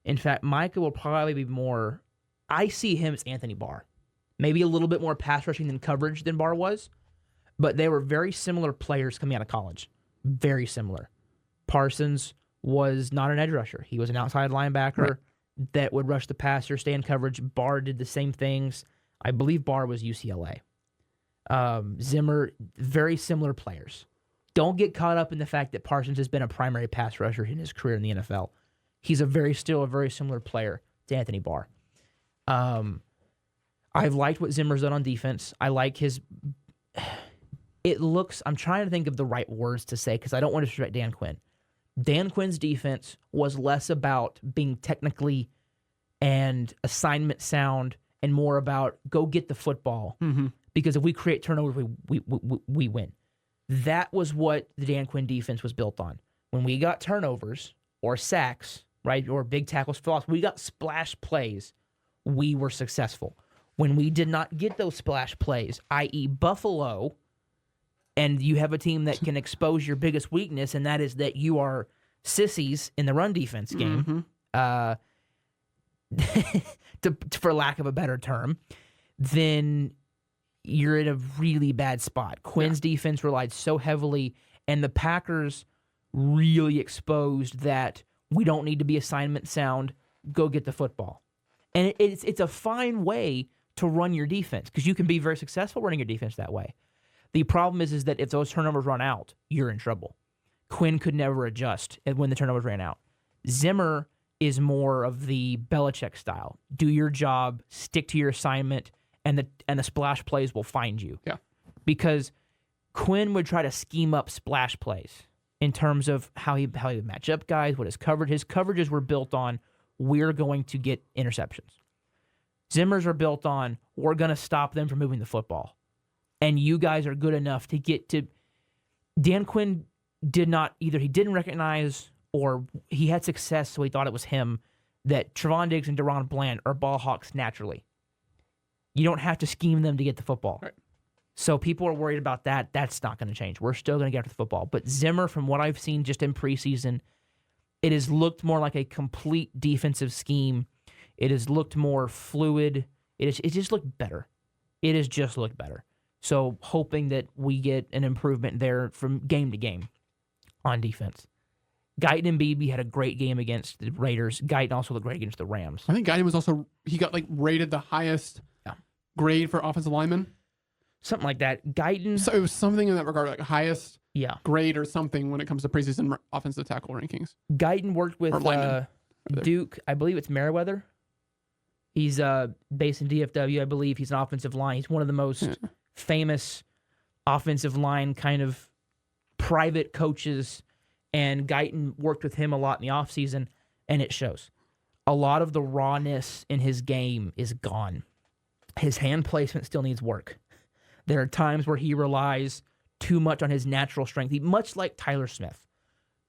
In fact, Micah will probably be more. I see him as Anthony Barr. Maybe a little bit more pass rushing than coverage than Barr was. But they were very similar players coming out of college. Very similar. Parsons was not an edge rusher. He was an outside linebacker that would rush the passer, stay in coverage. Barr did the same things. I believe Barr was UCLA. Zimmer, very similar players. Don't get caught up in the fact that Parsons has been a primary pass rusher in his career in the NFL. He's still a very similar player to Anthony Barr. I've liked what Zimmer's done on defense. I like his... I'm trying to think of the right words to say because I don't want to disrespect Dan Quinn. Dan Quinn's defense was less about being technically and assignment sound and more about go get the football. Mm-hmm. Because if we create turnovers, we win. That was what the Dan Quinn defense was built on. When we got turnovers or sacks, right, or big tackles for loss, we got splash plays, we were successful. When we did not get those splash plays, i.e. Buffalo, and you have a team that can expose your biggest weakness, and that is that you are sissies in the run defense game, for lack of a better term, then you're in a really bad spot. Quinn's defense relied so heavily, and the Packers really exposed that we don't need to be assignment sound. Go get the football. And it's a fine way to run your defense because you can be very successful running your defense that way. The problem is that if those turnovers run out, you're in trouble. Quinn could never adjust when the turnovers ran out. Zimmer is more of the Belichick style. Do your job, stick to your assignment, and the splash plays will find you. Yeah. Because Quinn would try to scheme up splash plays in terms of how he would match up guys, what his coverages were built on, we're going to get interceptions. Zimmer's are built on, we're going to stop them from moving the football. And you guys are good enough to get to... Dan Quinn did not, either he didn't recognize or he had success, so he thought it was him, that Trevon Diggs and Deron Bland are ball hawks naturally. You don't have to scheme them to get the football. Right. So people are worried about that. That's not going to change. We're still going to get after the football. But Zimmer, from what I've seen just in preseason, it has looked more like a complete defensive scheme. It has looked more fluid. It just looked better. It has just looked better. So hoping that we get an improvement there from game to game on defense. Guyton and Beebe had a great game against the Raiders. Guyton also looked great against the Rams. I think Guyton was also, he got rated the highest grade for offensive lineman. Something like that. Guyton. So it was something in that regard, highest grade or something when it comes to preseason offensive tackle rankings. Guyton worked with Duke. I believe it's Merriweather. He's based in DFW, I believe. He's an offensive line. He's one of the most famous offensive line kind of private coaches, and Guyton worked with him a lot in the offseason, and it shows. A lot of the rawness in his game is gone. His hand placement still needs work. There are times where he relies too much on his natural strength, much like Tyler Smith.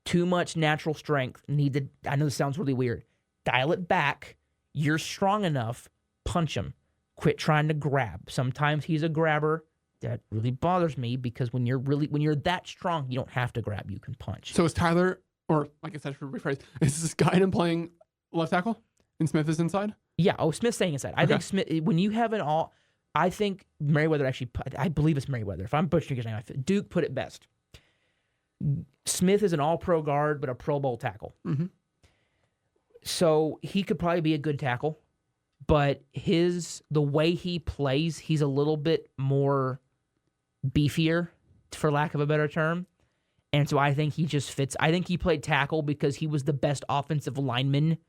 Too much natural strength needed. I know this sounds really weird. Dial it back. You're strong enough. Punch him. Quit trying to grab. Sometimes he's a grabber. That really bothers me because when you're that strong, you don't have to grab. You can punch. So is Tyler, or like I said, for rephrase, is this Guyton playing left tackle and Smith is inside? Yeah. Oh, Smith's staying inside. I think Smith. When you have I think Merriweather actually. I believe it's Merriweather. If I'm butchering his name, Duke put it best. Smith is an all-pro guard, but a Pro Bowl tackle. Mm-hmm. So he could probably be a good tackle, but the way he plays, he's a little bit more beefier, for lack of a better term. And so I think he just fits. I think he played tackle because he was the best offensive lineman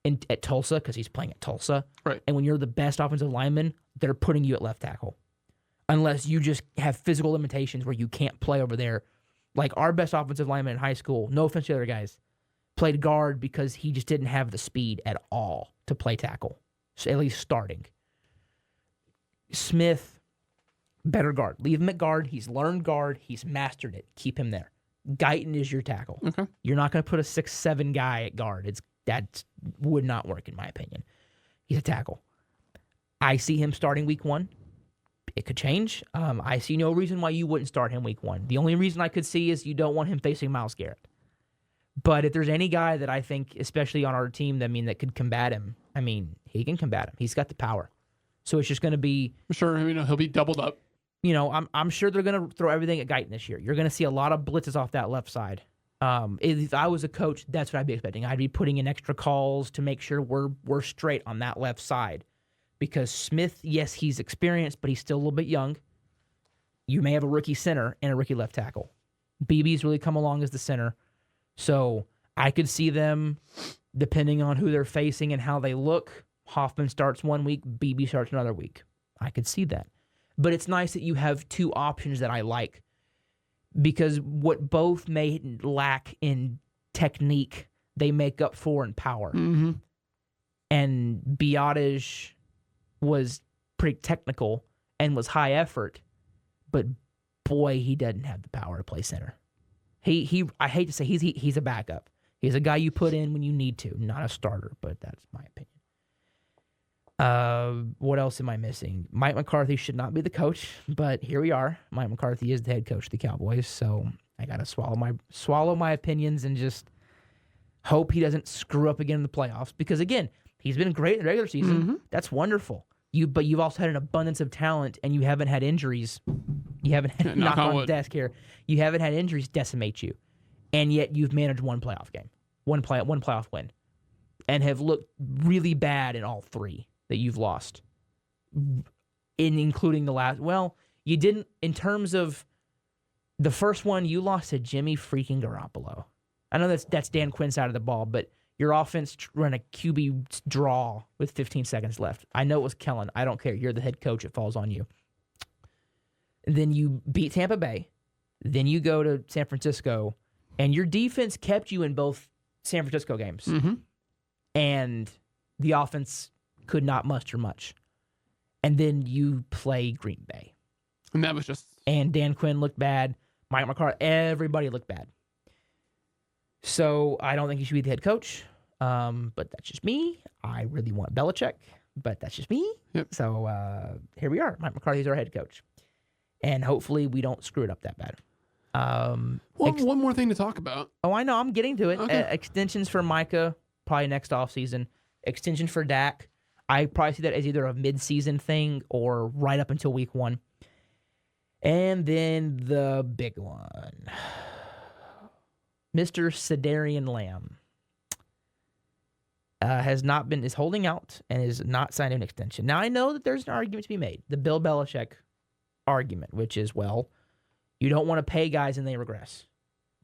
at Tulsa, because he's playing at Tulsa. Right. And when you're the best offensive lineman, they're putting you at left tackle. Unless you just have physical limitations where you can't play over there. Like our best offensive lineman in high school, no offense to the other guys, played guard because he just didn't have the speed at all to play tackle, so at least starting. Smith, better guard. Leave him at guard. He's learned guard. He's mastered it. Keep him there. Guyton is your tackle. Okay. You're not going to put a 6'7" guy at guard. That would not work, in my opinion. He's a tackle. I see him starting week 1. It could change. I see no reason why you wouldn't start him week 1. The only reason I could see is you don't want him facing Myles Garrett. But if there's any guy that I think, especially on our team, that could combat him, he can combat him. He's got the power. So it's just going to be... Sure, he'll be doubled up. I'm sure they're going to throw everything at Guyton this year. You're going to see a lot of blitzes off that left side. If I was a coach, that's what I'd be expecting. I'd be putting in extra calls to make sure we're straight on that left side. Because Smith, yes, he's experienced, but he's still a little bit young. You may have a rookie center and a rookie left tackle. BB's really come along as the center. So I could see them, depending on who they're facing and how they look, Hoffman starts 1 week, BB starts another week. I could see that. But it's nice that you have two options that I like, because what both may lack in technique, they make up for in power. Mm-hmm. And Biadasz was pretty technical and was high effort, but boy, he doesn't have the power to play center. I hate to say he's a backup. He's a guy you put in when you need to, not a starter, but that's my opinion. What else am I missing? Mike McCarthy should not be the coach, but here we are. Mike McCarthy is the head coach of the Cowboys, so I gotta swallow my opinions and just hope he doesn't screw up again in the playoffs. Because again, he's been great in the regular season. Mm-hmm. That's wonderful. But you've also had an abundance of talent, and you haven't had injuries. You haven't had, knock on the desk here. You haven't had injuries decimate you, and yet you've managed one playoff game, one playoff win, and have looked really bad in all three that you've lost, including the last. Well, you didn't in terms of the first one. You lost to Jimmy freaking Garoppolo. I know that's Dan Quinn's side of the ball, but your offense ran a QB draw with 15 seconds left. I know it was Kellen. I don't care. You're the head coach. It falls on you. Then you beat Tampa Bay. Then you go to San Francisco, and your defense kept you in both San Francisco games. Mm-hmm. And the offense could not muster much. And then you play Green Bay. And that was just... And Dan Quinn looked bad. Mike McCarthy, everybody looked bad. So I don't think he should be the head coach. But that's just me. I really want Belichick, but that's just me. Yep. So here we are. Mike McCarthy's our head coach. And hopefully we don't screw it up that bad. one more thing to talk about. Oh, I know. I'm getting to it. Okay. Extensions for Micah, probably next offseason. Extension for Dak. I probably see that as either a mid-season thing or right up until week 1. And then the big one. Mr. Cedarian Lamb is holding out and is not signing an extension. Now, I know that there's an argument to be made. The Bill Belichick argument, which is, well, you don't want to pay guys and they regress,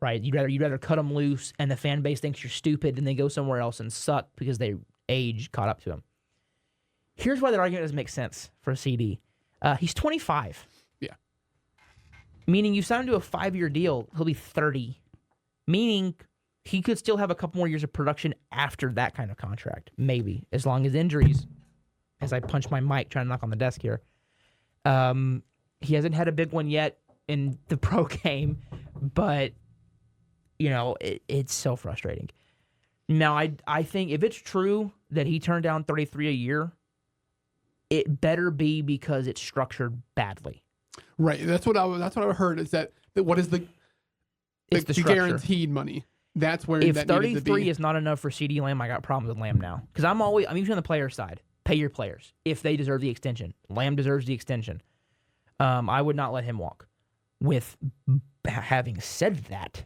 right? You'd rather cut them loose and the fan base thinks you're stupid and they go somewhere else and suck because their age caught up to them. Here's why that argument doesn't make sense for a CD. He's 25. Yeah. Meaning you sign him to a 5-year deal, he'll be 30. Meaning he could still have a couple more years of production after that kind of contract. Maybe. As long as injuries, as I punch my mic trying to knock on the desk here. He hasn't had a big one yet in the pro game, but, it's so frustrating. Now, I think if it's true that he turned down $33 a year, it better be because it's structured badly. Right. That's what I heard is that what is the guaranteed money? That's where if that 33 is not enough for CD Lamb, I got problems with Lamb now. Because I'm usually on the player side. Pay your players if they deserve the extension. Lamb deserves the extension. I would not let him walk. With having said that,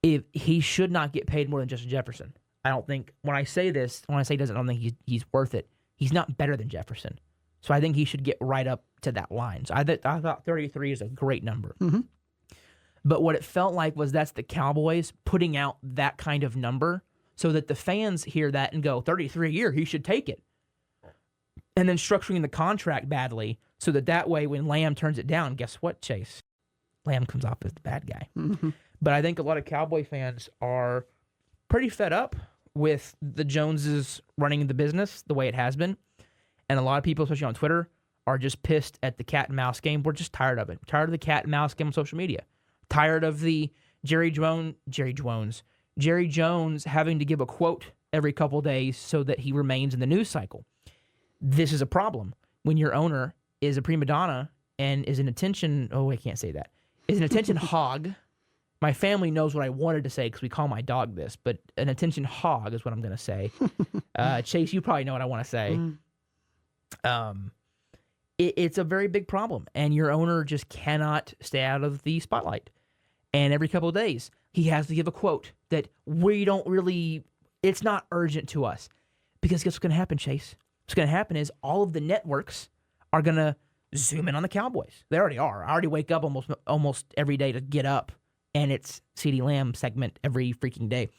if he should not get paid more than Justin Jefferson. I don't think when I say he doesn't, I don't think he's worth it. He's not better than Jefferson, so I think he should get right up to that line. So I thought 33 is a great number. Mm-hmm. But what it felt like was that's the Cowboys putting out that kind of number so that the fans hear that and go, 33 a year, he should take it. And then structuring the contract badly so that way when Lamb turns it down, guess what, Chase? Lamb comes off as the bad guy. Mm-hmm. But I think a lot of Cowboy fans are pretty fed up with the Joneses running the business the way it has been. And a lot of people, especially on Twitter, are just pissed at the cat and mouse game. We're just tired of it. Tired of the cat and mouse game on social media. Tired of the Jerry Jones having to give a quote every couple days so that he remains in the news cycle. This is a problem when your owner is a prima donna and is an attention. Oh, I can't say that. Is an attention hog. My family knows what I wanted to say because we call my dog this, but an attention hog is what I'm going to say. Chase, you probably know what I want to say. It's a very big problem, and your owner just cannot stay out of the spotlight. And every couple of days, he has to give a quote that we don't really, it's not urgent to us. Because guess what's going to happen, Chase? What's going to happen is all of the networks are going to zoom in on the Cowboys. They already are. I already wake up almost every day to get up, and it's CeeDee Lamb segment every freaking day.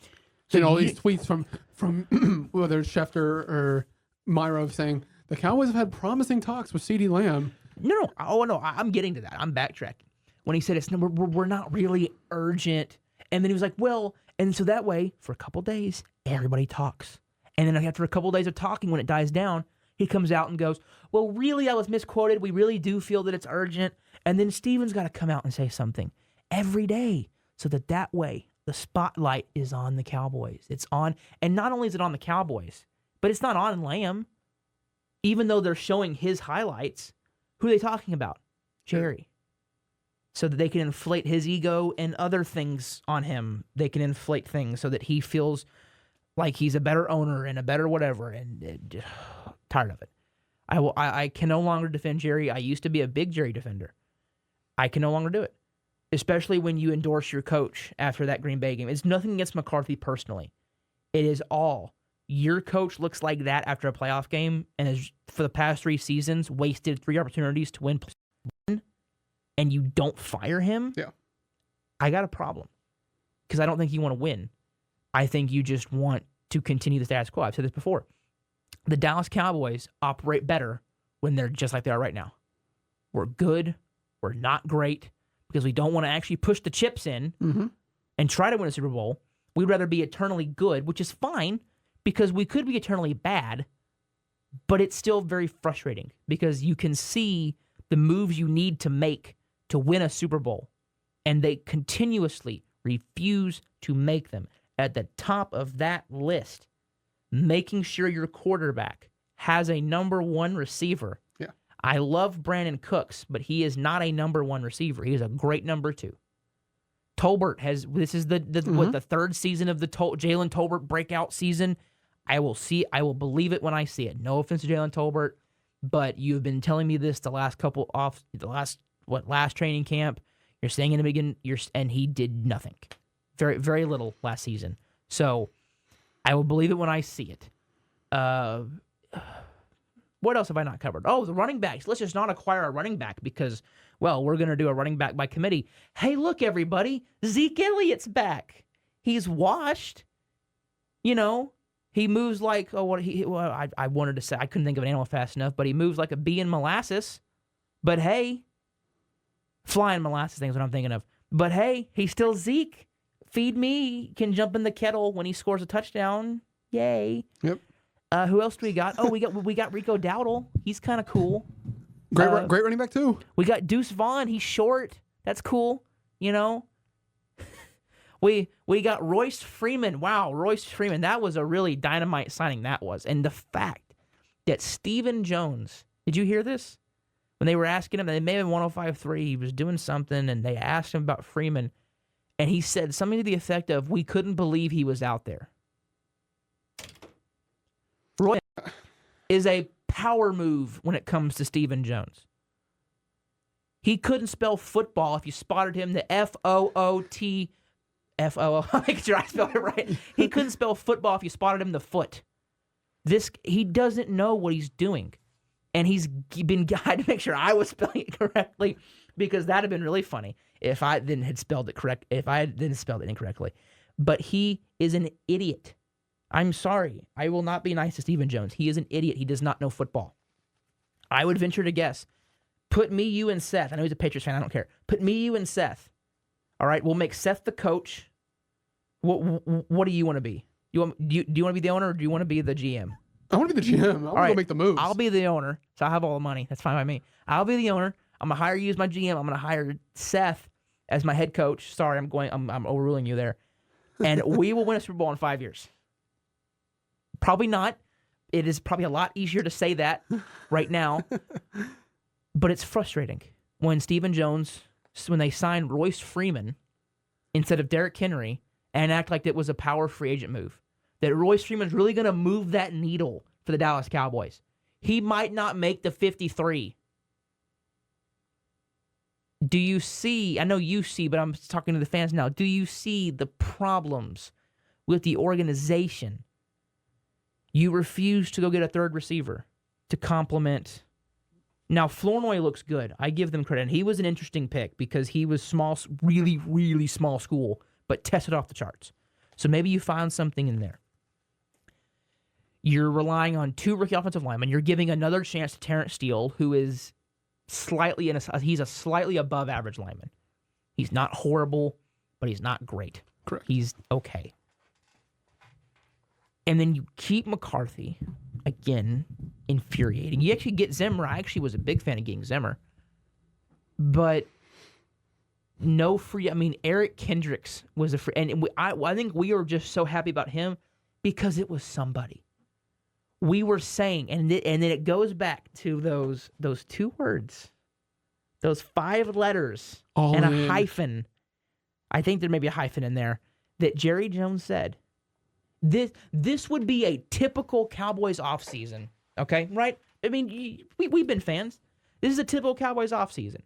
So all these tweets from whether it's Schefter or Myrov saying the Cowboys have had promising talks with CeeDee Lamb. No. Oh, no. I'm getting to that. I'm backtracking. When he said we're not really urgent. And then he was like, well, and so that way, for a couple days, everybody talks. And then after a couple days of talking, when it dies down, he comes out and goes, well, really, I was misquoted. We really do feel that it's urgent. And then Steven's got to come out and say something every day so that way the spotlight is on the Cowboys. It's on, and not only is it on the Cowboys, but it's not on Lamb. Even though they're showing his highlights, who are they talking about? Jerry. So that they can inflate his ego and other things on him. They can inflate things so that he feels like he's a better owner and a better whatever. And tired of it. I can no longer defend Jerry. I used to be a big Jerry defender. I can no longer do it, especially when you endorse your coach after that Green Bay game. It's nothing against McCarthy personally. It is all your coach looks like that after a playoff game and has, for the past 3 seasons, wasted 3 opportunities to win, and you don't fire him. Yeah, I got a problem because I don't think you want to win. I think you just want to continue the status quo. I've said this before. The Dallas Cowboys operate better when they're just like they are right now. We're good. We're not great because we don't want to actually push the chips in and try to win a Super Bowl. We'd rather be eternally good, which is fine because we could be eternally bad, but it's still very frustrating because you can see the moves you need to make to win a Super Bowl, and they continuously refuse to make them. At the top of that list, making sure your quarterback has a number 1 receiver. Yeah. I love Brandon Cooks, but he is not a number 1 receiver. He is a great number 2. Tolbert this is the 3rd season of the Jalen Tolbert breakout season. I will believe it when I see it. No offense to Jalen Tolbert, but you've been telling me this last training camp. You're saying in the beginning, and he did nothing. Very, very little last season. So I will believe it when I see it. What else have I not covered? Oh, the running backs. Let's just not acquire a running back because, well, we're going to do a running back by committee. Hey, look, everybody. Zeke Elliott's back. He's washed. You know, he moves like, I wanted to say, I couldn't think of an animal fast enough, but he moves like a bee in molasses. But hey, flying molasses thing is what I'm thinking of. But hey, he's still Zeke. Feed me, can jump in the kettle when he scores a touchdown. Yay. Yep. Who else do we got? Oh, we got Rico Dowdle. He's kind of cool. Great running back too. We got Deuce Vaughn. He's short. That's cool. You know. we got Royce Freeman. Wow, Royce Freeman. That was a really dynamite signing. That was. And the fact that Stephen Jones. Did you hear this? When they were asking him, they may have been 105.3. He was doing something, and they asked him about Freeman. And he said something to the effect of, we couldn't believe he was out there. Roy is a power move when it comes to Stephen Jones. He couldn't spell football if you spotted him the F-O-O-T, F-O-O, make sure I spelled it right. He couldn't spell football if you spotted him the foot. He doesn't know what he's doing. And he's been guided to make sure I was spelling it correctly because that would have been really funny if I then had spelled it correct, if I didn't spell it incorrectly. But he is an idiot. I'm sorry. I will not be nice to Stephen Jones. He is an idiot. He does not know football. I would venture to guess. Put me, you, and Seth. I know he's a Patriots fan. I don't care. Put me, you, and Seth. All right? We'll make Seth the coach. What do you want to be? Do you want to be the owner or do you want to be the GM? I want to be the GM. I want to go make the moves. I'll be the owner, so I have all the money. That's fine by me. I'll be the owner. I'm going to hire you as my GM. I'm going to hire Seth as my head coach. Sorry, I'm overruling you there. And we will win a Super Bowl in 5 years. Probably not. It is probably a lot easier to say that right now. But it's frustrating when Stephen Jones, when they signed Royce Freeman instead of Derrick Henry and act like it was a power free agent move. That Royce Freeman's really going to move that needle for the Dallas Cowboys. He might not make the 53. Do you see, I know you see, but I'm talking to the fans now. Do you see the problems with the organization? You refuse to go get a third receiver to complement. Now, Flournoy looks good. I give them credit. And he was an interesting pick because he was small, really, really small school, but tested off the charts. So maybe you found something in there. You're relying on 2 rookie offensive linemen. You're giving another chance to Terrence Steele, who is he's a slightly above average lineman. He's not horrible, but he's not great. Correct. He's okay. And then you keep McCarthy, again, infuriating. You actually get Zimmer. I actually was a big fan of getting Zimmer. But no free. I mean, Eric Kendricks was a free. And I think we were just so happy about him because it was somebody. We were saying, and then it goes back to those 2 words, those 5 letters All and in. a hyphen. I think there may be a hyphen in there that Jerry Jones said. This would be a typical Cowboys offseason, okay? Right? I mean, we've been fans. This is a typical Cowboys offseason.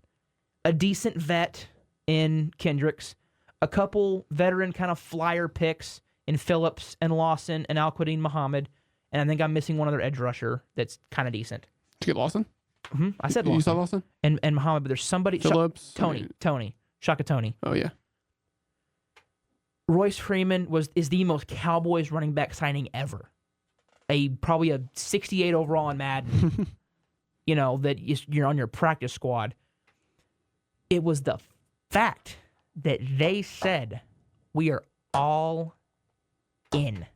A decent vet in Kendricks, a couple veteran kind of flyer picks in Phillips and Lawson and Al-Quadin Muhammad, and I think I'm missing one other edge rusher that's kind of decent. Did you get Lawson? Mm-hmm. I said You Lawson. saw Lawson? And Muhammad, but there's somebody... Phillips? Tony. Shaka Tony. Oh, yeah. Royce Freeman is the most Cowboys running back signing ever. Probably a 68 overall in Madden. That you're on your practice squad. It was the fact that they said we are all in.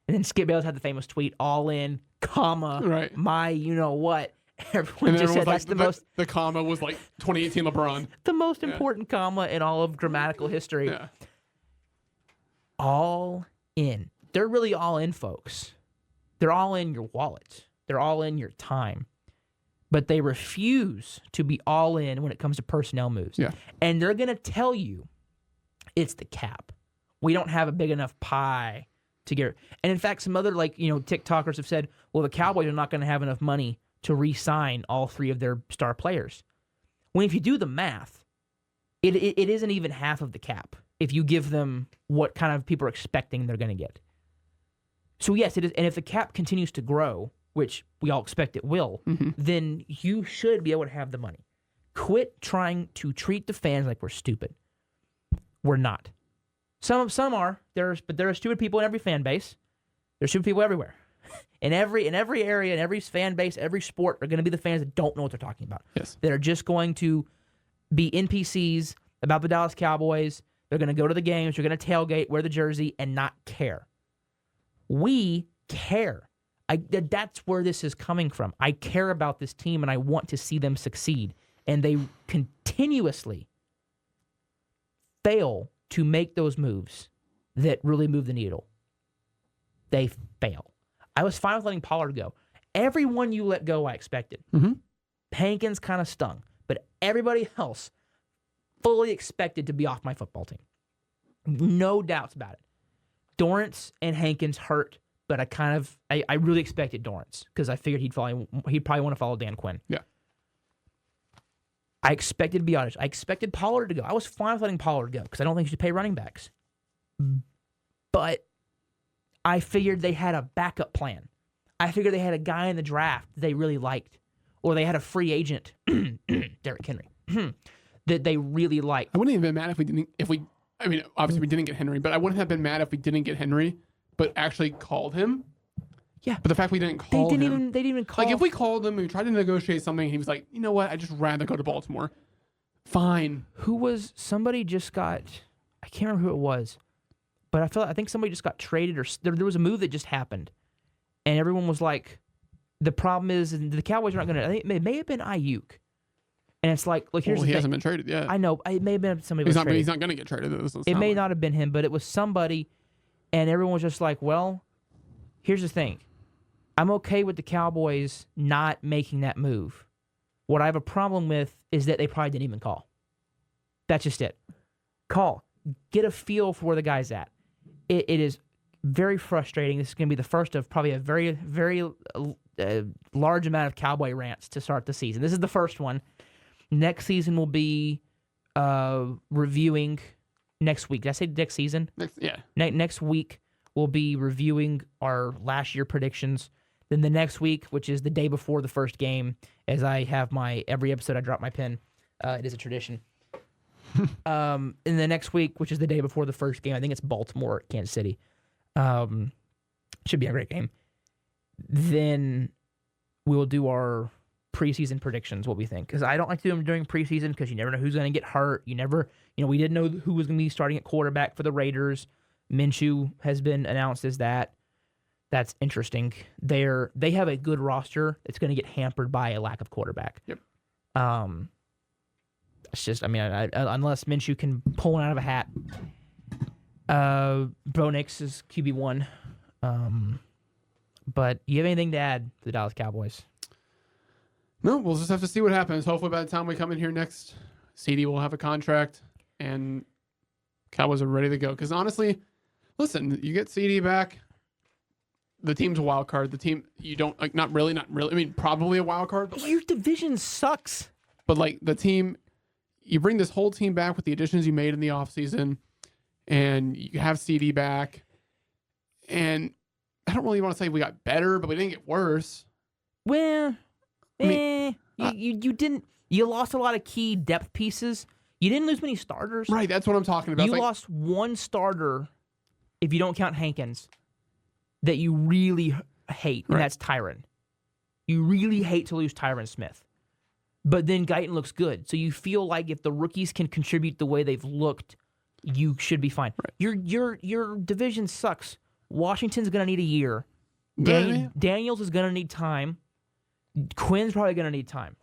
And then Skip Bayless had the famous tweet, all in, comma, Right. my you-know-what. Everyone And just said everyone was that's the most the comma was like 2018 LeBron. the most important comma in all of grammatical history. Yeah. All in. They're really all in, folks. They're all in your wallet. They're all in your time. But they refuse to be all in when it comes to personnel moves. Yeah. And they're going to tell you it's the cap. We don't have a big enough pie to get. And in fact, some other TikTokers have said, well, the Cowboys are not going to have enough money to re-sign all 3 of their star players. When if you do the math, it isn't even half of the cap if you give them what kind of people are expecting they're going to get. So yes, it is. And if the cap continues to grow, which we all expect it will, then you should be able to have the money. Quit trying to treat the fans like we're stupid. We're not. Some are. But there are stupid people in every fan base. There's stupid people everywhere. In every area, in every fan base, every sport are going to be the fans that don't know what they're talking about. Yes. That are just going to be NPCs about the Dallas Cowboys. They're going to go to the games. They're going to tailgate, wear the jersey, and not care. We care. That's where this is coming from. I care about this team, and I want to see them succeed. And they continuously fail to make those moves that really move the needle. They fail. I was fine with letting Pollard go. Everyone you let go, I expected. Mm-hmm. Hankins kind of stung, but everybody else fully expected to be off my football team. No doubts about it. Dorrance and Hankins hurt, but I really expected Dorrance because I figured he'd probably want to follow Dan Quinn. Yeah. I expected, to be honest, I expected Pollard to go. I was fine with letting Pollard go because I don't think you should pay running backs. But I figured they had a backup plan. I figured they had a guy in the draft they really liked, or they had a free agent, Derrick Henry, that they really liked. I wouldn't even been mad obviously we didn't get Henry, but I wouldn't have been mad if we didn't get Henry, but actually called him. Yeah. But the fact we didn't call him. They didn't even call. Like if we called him and we tried to negotiate something and he was like, you know what, I'd just rather go to Baltimore. Fine. Somebody just got, I can't remember who it was, but I think somebody just got traded, or there was a move that just happened. And everyone was like, the problem is the Cowboys are not going to, I think it may have been Ayuk. And it's like, look, here's the thing. He hasn't been traded yet. I know. It may have been somebody He's was traded. He's not going to get traded. It may not have been him, but it was somebody. And everyone was just like, well, here's the thing. I'm okay with the Cowboys not making that move. What I have a problem with is that they probably didn't even call. That's just it. Call. Get a feel for where the guy's at. It is very frustrating. This is going to be the first of probably a very, very large amount of Cowboy rants to start the season. This is the first one. Next season will be reviewing next week. Did I say next season? Next week we'll be reviewing our last year predictions. Then the next week, which is the day before the first game, as I have every episode I drop my pen. It is a tradition. In the next week, which is the day before the first game, I think it's Baltimore, Kansas City. Should be a great game. Then we will do our preseason predictions, what we think. Because I don't like to do them during preseason because you never know who's going to get hurt. We didn't know who was going to be starting at quarterback for the Raiders. Minshew has been announced as that. that's interesting. They have a good roster. It's going to get hampered by a lack of quarterback. Yep. It's just, I mean, unless Minshew can pull one out of a hat. Bo Nix is QB1. But you have anything to add to the Dallas Cowboys? No, we'll just have to see what happens. Hopefully by the time we come in here next, CD will have a contract and Cowboys are ready to go. Because honestly, listen, you get CD back, the team's a wild card. The team, you don't, like, not really. I mean, probably a wild card. But Your division sucks. But like the team, you bring this whole team back with the additions you made in the offseason, and you have CD back. And I don't really want to say we got better, but we didn't get worse. Well, you didn't. You lost a lot of key depth pieces. You didn't lose many starters. Right, that's what I'm talking about. You lost one starter, if you don't count Hankins, that you really hate, and that's Tyron. You really hate to lose Tyron Smith. But then Guyton looks good. So you feel like if the rookies can contribute the way they've looked, you should be fine. Right. Your division sucks. Washington's going to need a year. Daniels is going to need time. Quinn's probably going to need time.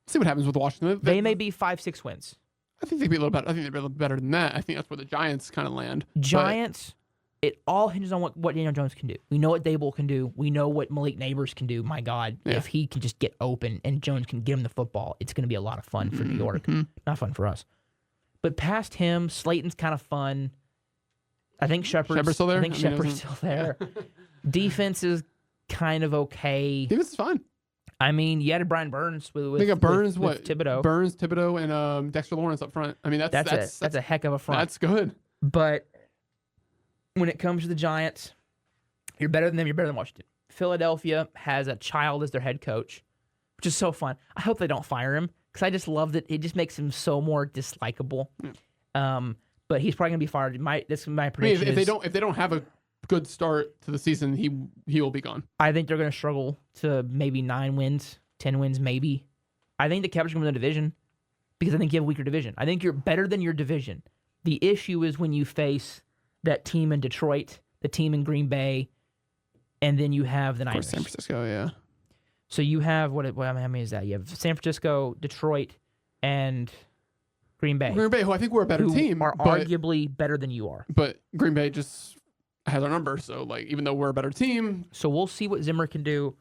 See what happens with Washington. They may be 5-6 wins. I think they'd be a little better. I think they'd be a little better than that. I think that's where the Giants kind of land. Giants, it all hinges on what Daniel Jones can do. We know what Dable can do. We know what Malik Neighbors can do. My God, if he can just get open and Jones can get him the football, it's going to be a lot of fun for New York. Not fun for us. But past him, Slayton's kind of fun. I think Shepard's still there. Shepard's still there. Defense is kind of okay. Defense is fine. I mean, you added Brian Burns with they got Burns, with Thibodeau. Burns, Thibodeau, and Dexter Lawrence up front. I mean, that's a heck of a front. That's good. But when it comes to the Giants, you're better than them. You're better than Washington. Philadelphia has a child as their head coach, which is so fun. I hope they don't fire him because I just love that. It just makes him so more dislikable. But he's probably gonna be fired. This is my prediction. I mean, if they don't have a good start to the season, he will be gone. I think they're gonna struggle to maybe 9 wins, 10 wins, maybe. I think the Cowboys are gonna win the division because I think you have a weaker division. I think you're better than your division. The issue is when you face that team in Detroit, the team in Green Bay, and then you have the Niners. Of course, San Francisco, yeah. So you have how many is that? You have San Francisco, Detroit, and Green Bay. Green Bay, who I think we're a better team, are arguably better than you are. But Green Bay just has our number, so like even though we're a better team, so we'll see what Zimmer can do.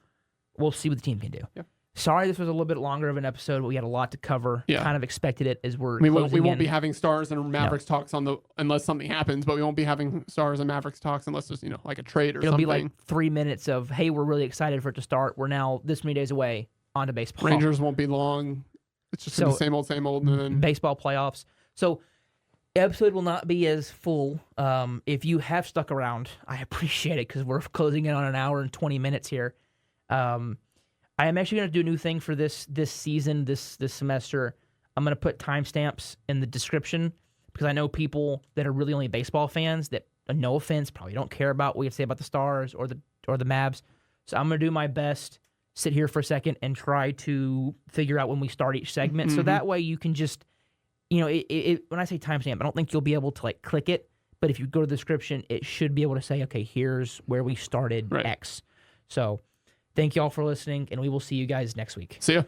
We'll see what the team can do. Yeah. Sorry, this was a little bit longer of an episode, but we had a lot to cover. Yeah. Kind of expected it as we're. We won't be having Stars and Mavericks talks unless something happens, but we won't be having Stars and Mavericks talks unless there's like a trade or something. It'll be like 3 minutes of hey, we're really excited for it to start. We're now this many days away on to baseball. Rangers won't be long. It's just the same old, and then baseball playoffs. So, episode will not be as full. If you have stuck around, I appreciate it because we're closing in on an hour and 20 minutes here. I am actually going to do a new thing for this season, this semester. I'm going to put timestamps in the description because I know people that are really only baseball fans that, no offense, probably don't care about what we have to say about the Stars or the Mavs. So I'm going to do my best, sit here for a second, and try to figure out when we start each segment. So that way you can just, when I say timestamp, I don't think you'll be able to click it. But if you go to the description, it should be able to say, okay, here's where we started X. So thank you all for listening, and we will see you guys next week. See ya.